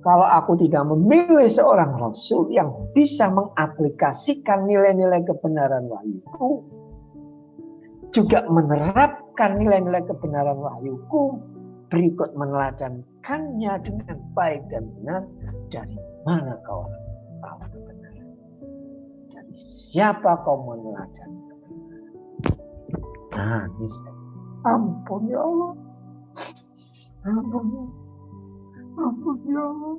Speaker 1: kalau aku tidak memilih seorang Rasul yang bisa mengaplikasikan nilai-nilai kebenaran wahyuku, juga menerapkan nilai-nilai kebenaran wahyuku, berikut meneladankannya dengan baik dan benar, dari mana kau tahu kebenaran? Dari siapa kau meneladan kebenaran? Nah, bisa. Ampun ya Allah. Ampun ya Allah.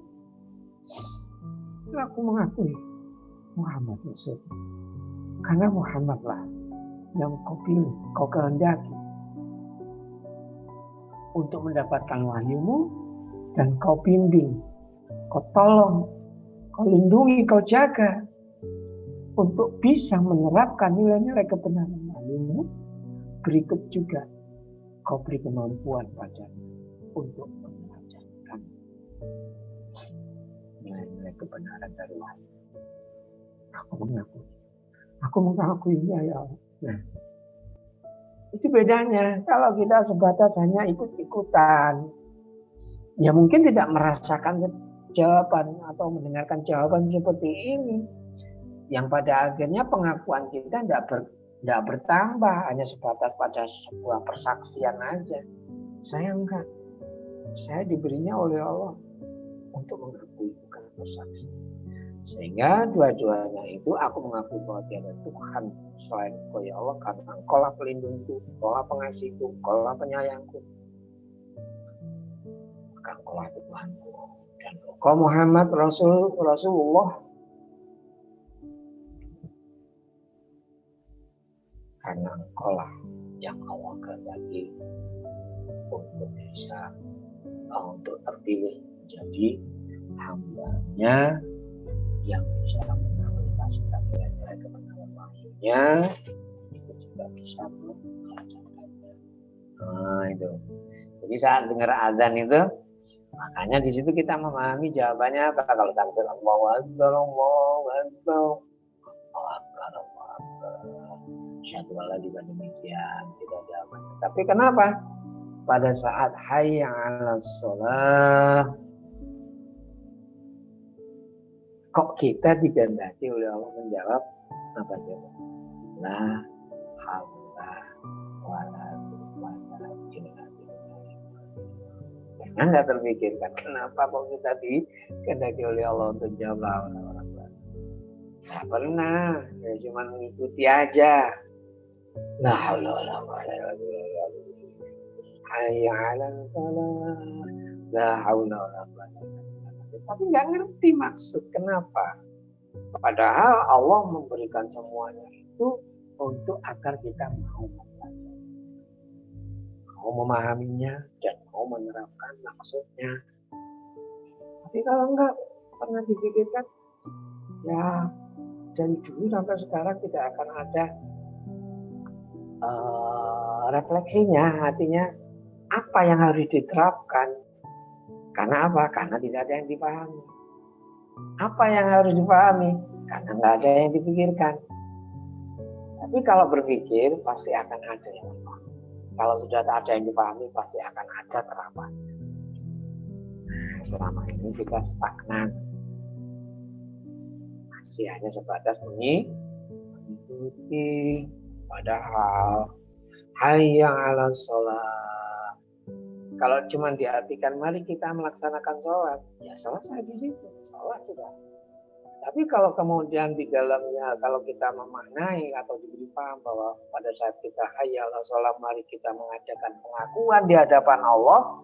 Speaker 1: Aku mengakui Muhammad Rasul. Karena Muhammadlah yang kau pilih, kau kehendaki untuk mendapatkan wahyumu, dan kau bimbing, kau tolong, kau lindungi, kau jaga untuk bisa menerapkan nilai-nilai kebenaran wahyumu. Berikut juga kau beri kemampuan padanya untuk mengajarkan nilai-nilai kebenaran dari wahyu. Aku mengakuinya ya Allah. Nah, itu bedanya. Kalau kita sebatas hanya ikut-ikutan, ya mungkin tidak merasakan jawaban atau mendengarkan jawaban seperti ini, yang pada akhirnya pengakuan kita tidak bertambah, hanya sebatas pada sebuah persaksian aja. Saya enggak. Saya diberinya oleh Allah untuk mengakui, bukan bersaksi. Sehingga dua-duanya itu aku mengakui bahwa tiada Tuhan selain Engkau ya Allah, karena Engkau lah pelindungku, Engkau lah pengasihku, Engkau lah penyayangku. Maka Engkau lah Tuhanku. Dan Engkau Muhammad Rasulullah, karena Engkau lah yang Allah kehendaki untuk bisa untuk terpilih menjadi hamba-Nya yang bisa mengaplikasikan nilai-nilai kebenaran wahyunya, itu juga bisa mengajarkannya. Nah itu. Jadi saat dengar azan itu, makanya di situ kita memahami jawabannya apa. Kalau takbir Allahu Akbar, Allahu Akbar, Allahu Akbar, Allahu Akbar, syahadu alla ilaha demikian kita jawabannya. Tapi kenapa? Pada saat hayya 'alas shalah, kok kita digandaki oleh Allah menjawab apa jawaban? La haula wala quwwata illa billah. Karena nggak terpikirkan kenapa kok kita digandaki oleh Allah untuk jawab orang lain. Nggak pernah, ya cuma mengikuti aja. La haula wala quwwata illa billah. Hayya 'alal falah. La haula wala quwwata. Tapi nggak ngerti maksud kenapa. Padahal Allah memberikan semuanya itu untuk agar kita mau membaca, mau memahaminya dan mau menerapkan maksudnya. Tapi kalau enggak pernah dipikirkan, ya dari dulu sampai sekarang tidak akan ada refleksinya, artinya apa yang harus diterapkan. Karena apa? Karena tidak ada yang dipahami. Apa yang harus dipahami? Karena nggak ada yang dipikirkan. Tapi kalau berpikir pasti akan ada yang dipahami. Kalau sudah tak ada yang dipahami pasti akan ada terapannya. Nah, selama ini kita stagnan, masih hanya sebatas mengikuti. Padahal hayya 'alas sholat, kalau cuma diartikan mari kita melaksanakan sholat, ya selesai di situ, sholat sudah. Tapi kalau kemudian di dalamnya, kalau kita memaknai atau diberi paham bahwa pada saat kita hayya 'alas sholat, mari kita mengadakan pengakuan di hadapan Allah,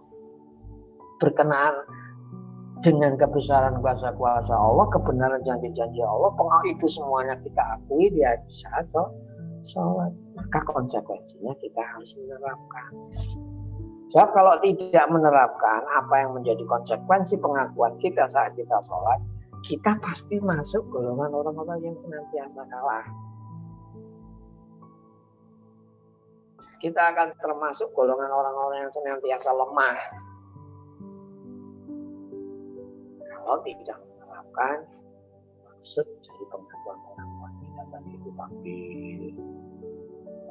Speaker 1: berkenaan dengan kebesaran kuasa Allah, kebenaran janji-janji Allah, itu semuanya kita akui di saat sholat. Maka konsekuensinya kita harus menerapkan. Sebab kalau tidak menerapkan apa yang menjadi konsekuensi pengakuan kita saat kita sholat, kita pasti masuk golongan orang-orang yang senantiasa kalah. Kita akan termasuk golongan orang-orang yang senantiasa lemah. Kalau tidak menerapkan maksud dari pengakuan kita tadi itu tampil.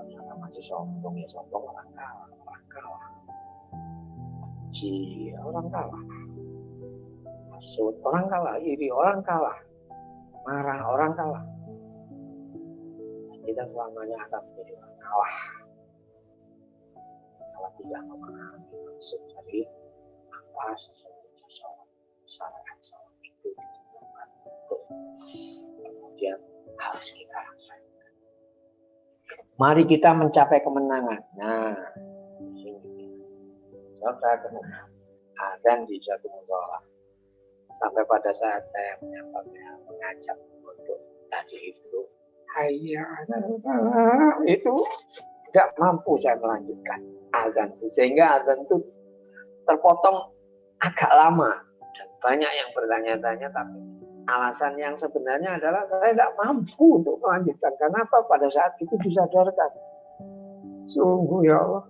Speaker 1: Karena masih sombong, ya sombong orang kalah. Orang kalah. Maksud orang kalah, iri orang kalah, marah orang kalah. Dan kita selamanya akan menjadi orang kalah. Kalau tidak memahami maksud dari apa sesungguhnya sholat, syariat sholat itu ditentukan untuk kemudian harus kita rasakan. Mari kita mencapai kemenangan. Nah, di sini saya kenal azan di satu musola. Sampai pada saat saya mengajak untuk tadi itu, hayya 'alal falah, itu tidak mampu saya melanjutkan azan itu, sehingga azan itu terpotong agak lama dan banyak yang bertanya-tanya, tapi alasan yang sebenarnya adalah saya tidak mampu untuk melanjutkan. Kenapa? Pada saat itu disadarkan, sungguh ya Allah,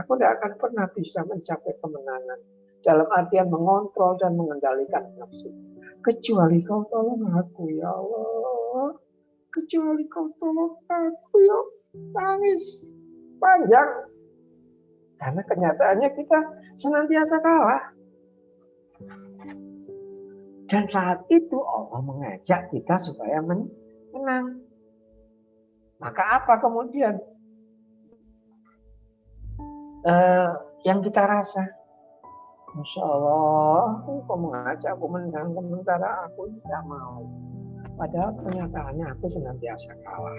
Speaker 1: aku tidak akan pernah bisa mencapai kemenangan dalam artian mengontrol dan mengendalikan nafsu, kecuali kau tolong aku ya Allah, kecuali kau tolong aku ya. Tangis panjang karena kenyataannya kita senantiasa kalah. Dan saat itu Allah mengajak kita supaya menang. Maka apa kemudian yang kita rasa? Masya Allah, kok mengajak aku menang, sementara aku tidak mau. Padahal kenyataannya aku senantiasa kalah.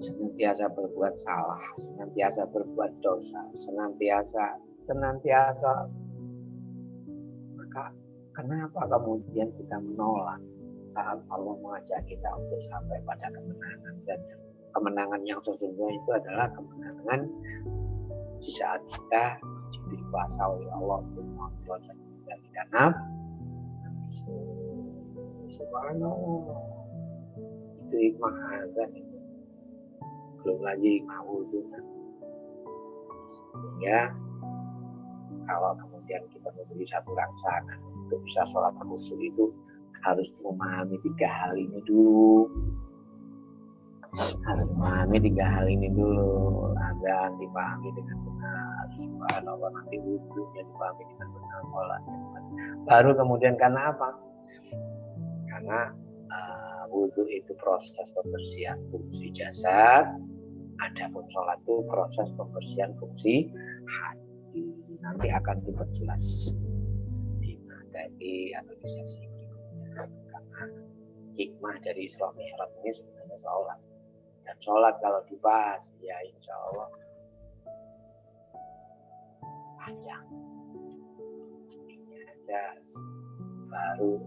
Speaker 1: Senantiasa berbuat salah, senantiasa berbuat dosa, senantiasa. Maka kenapa kemudian kita menolak saat Allah mengajak kita untuk sampai pada kemenangan? Dan kemenangan yang sesungguhnya itu adalah kemenangan di saat kita dikuasa oleh Allah untuk mengontrol dan mengendalikan nafsu. Subhanallah, itu hikmah azan itu. Belum lagi hikmah wudhu. Sehingga kalau kemudian kita memberi satu rangsangan untuk bisa sholat khusyuk itu harus memahami 3 hal ini dulu. Harus memahami 3 hal ini dulu. Azan dipahami dengan benar, subhanallah, nanti wudhunya dipahami dengan benar, sholatnya baru kemudian. Karena apa? Karena wudhu itu proses pembersihan fungsi jasad, adapun sholat itu proses pembersihan fungsi hati. Nanti akan diperjelas di materi atau di sesi berikutnya. Karena hikmah dari Isra Mi'raj ini sebenarnya sholat. Dan sholat kalau dibahas, ya insya Allah panjang. Ini aja baru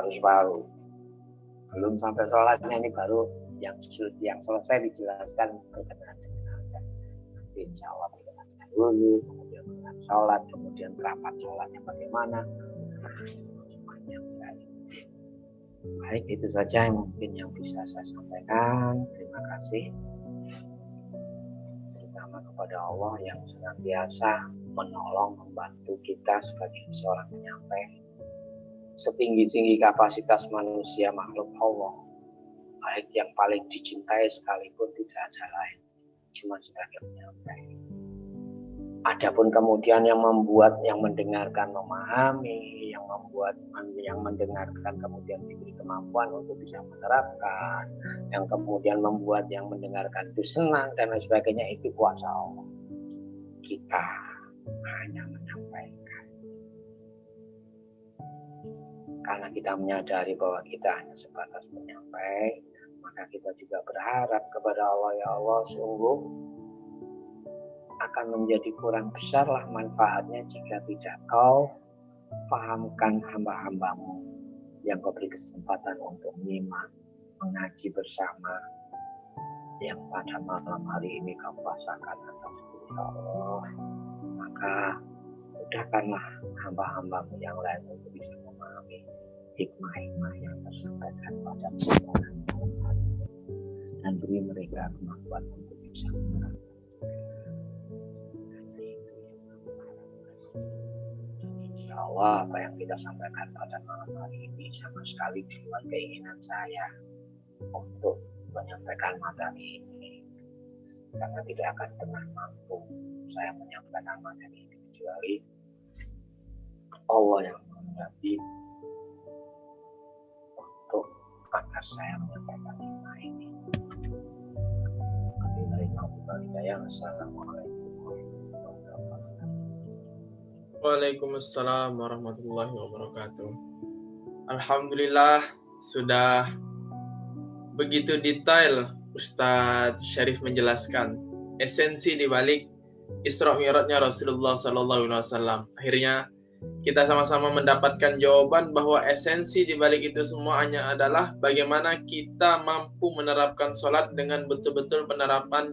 Speaker 1: separuh. Belum sampai sholatnya, ini baru yang selesai dijelaskan berkenaan dengan azan. Nanti insya Allah berkenaan dulu, kemudian berkenaan sholat, kemudian rapat sholatnya bagaimana. Baik, itu saja yang mungkin yang bisa saya sampaikan. Terima kasih terutama kepada Allah yang senantiasa menolong, membantu kita sebagai seorang penyampai. Setinggi-tinggi kapasitas manusia makhluk Allah, baik yang paling dicintai sekalipun tidak ada lain, cuma sebagai penyampai. Adapun kemudian yang membuat yang mendengarkan memahami, yang mendengarkan kemudian diberi kemampuan untuk bisa menerapkan, yang kemudian membuat yang mendengarkan itu senang dan lain sebagainya, itu kuasa Allah. Kita hanya menyampaikan. Karena kita menyadari bahwa kita hanya sebatas penyampai, maka kita juga berharap kepada Allah, ya Allah, sungguh akan menjadi kurang besarlah manfaatnya jika tidak kau pahamkan hamba-hambamu yang kau beri kesempatan untuk menyimak, mengaji bersama, yang pada malam hari ini kau puasakan atas ya Allah. Maka mudahkanlah hamba-hambamu yang lain untuk bisa memahami hikmah-hikmah yang tersampaikan pada malam hari ini, dan beri mereka kemampuan untuk bisa menerapkan. Insya Allah apa yang kita sampaikan pada malam hari ini sama sekali di luar keinginan saya untuk menyampaikan materi ini, karena tidak akan pernah mampu saya menyampaikan materi ini kecuali Allah yang menghendaki untuk agar saya menyampaikan hikmah ini. Assalamualaikum warahmatullahi wabarakatuh.
Speaker 2: Waalaikumsalam warahmatullahi wabarakatuh. Alhamdulillah sudah begitu detail Ustadz Syarif menjelaskan esensi di balik Isra Mi'rajnya Rasulullah Sallallahu Alaihi Wasallam. Akhirnya kita sama-sama mendapatkan jawaban bahwa esensi di balik itu semua hanya adalah bagaimana kita mampu menerapkan sholat dengan betul-betul penerapan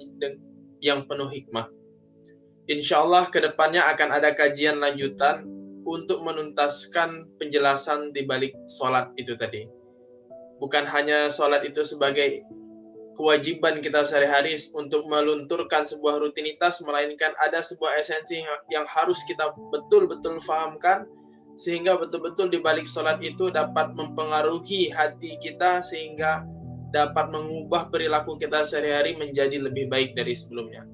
Speaker 2: yang penuh hikmah. Insya Allah kedepannya akan ada kajian lanjutan untuk menuntaskan penjelasan di balik sholat itu tadi. Bukan hanya sholat itu sebagai kewajiban kita sehari-hari untuk melunturkan sebuah rutinitas, melainkan ada sebuah esensi yang harus kita betul-betul fahamkan, sehingga betul-betul di balik sholat itu dapat mempengaruhi hati kita, sehingga dapat mengubah perilaku kita sehari-hari menjadi lebih baik dari sebelumnya.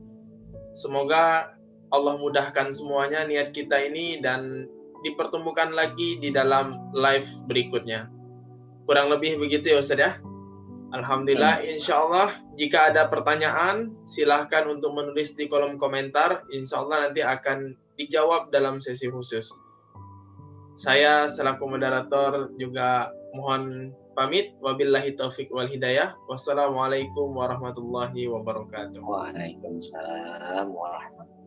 Speaker 2: Semoga Allah mudahkan semuanya niat kita ini dan dipertemukan lagi di dalam live berikutnya. Kurang lebih begitu ya Ustaz ya. Alhamdulillah, insya Allah jika ada pertanyaan silahkan untuk menulis di kolom komentar. Insya Allah nanti akan dijawab dalam sesi khusus. Saya selaku moderator juga mohon pamit. Wabillahi taufik wal hidayah. Wassalamualaikum warahmatullahi wabarakatuh.
Speaker 1: Waalaikumsalam warahmatullahi wabarakatuh.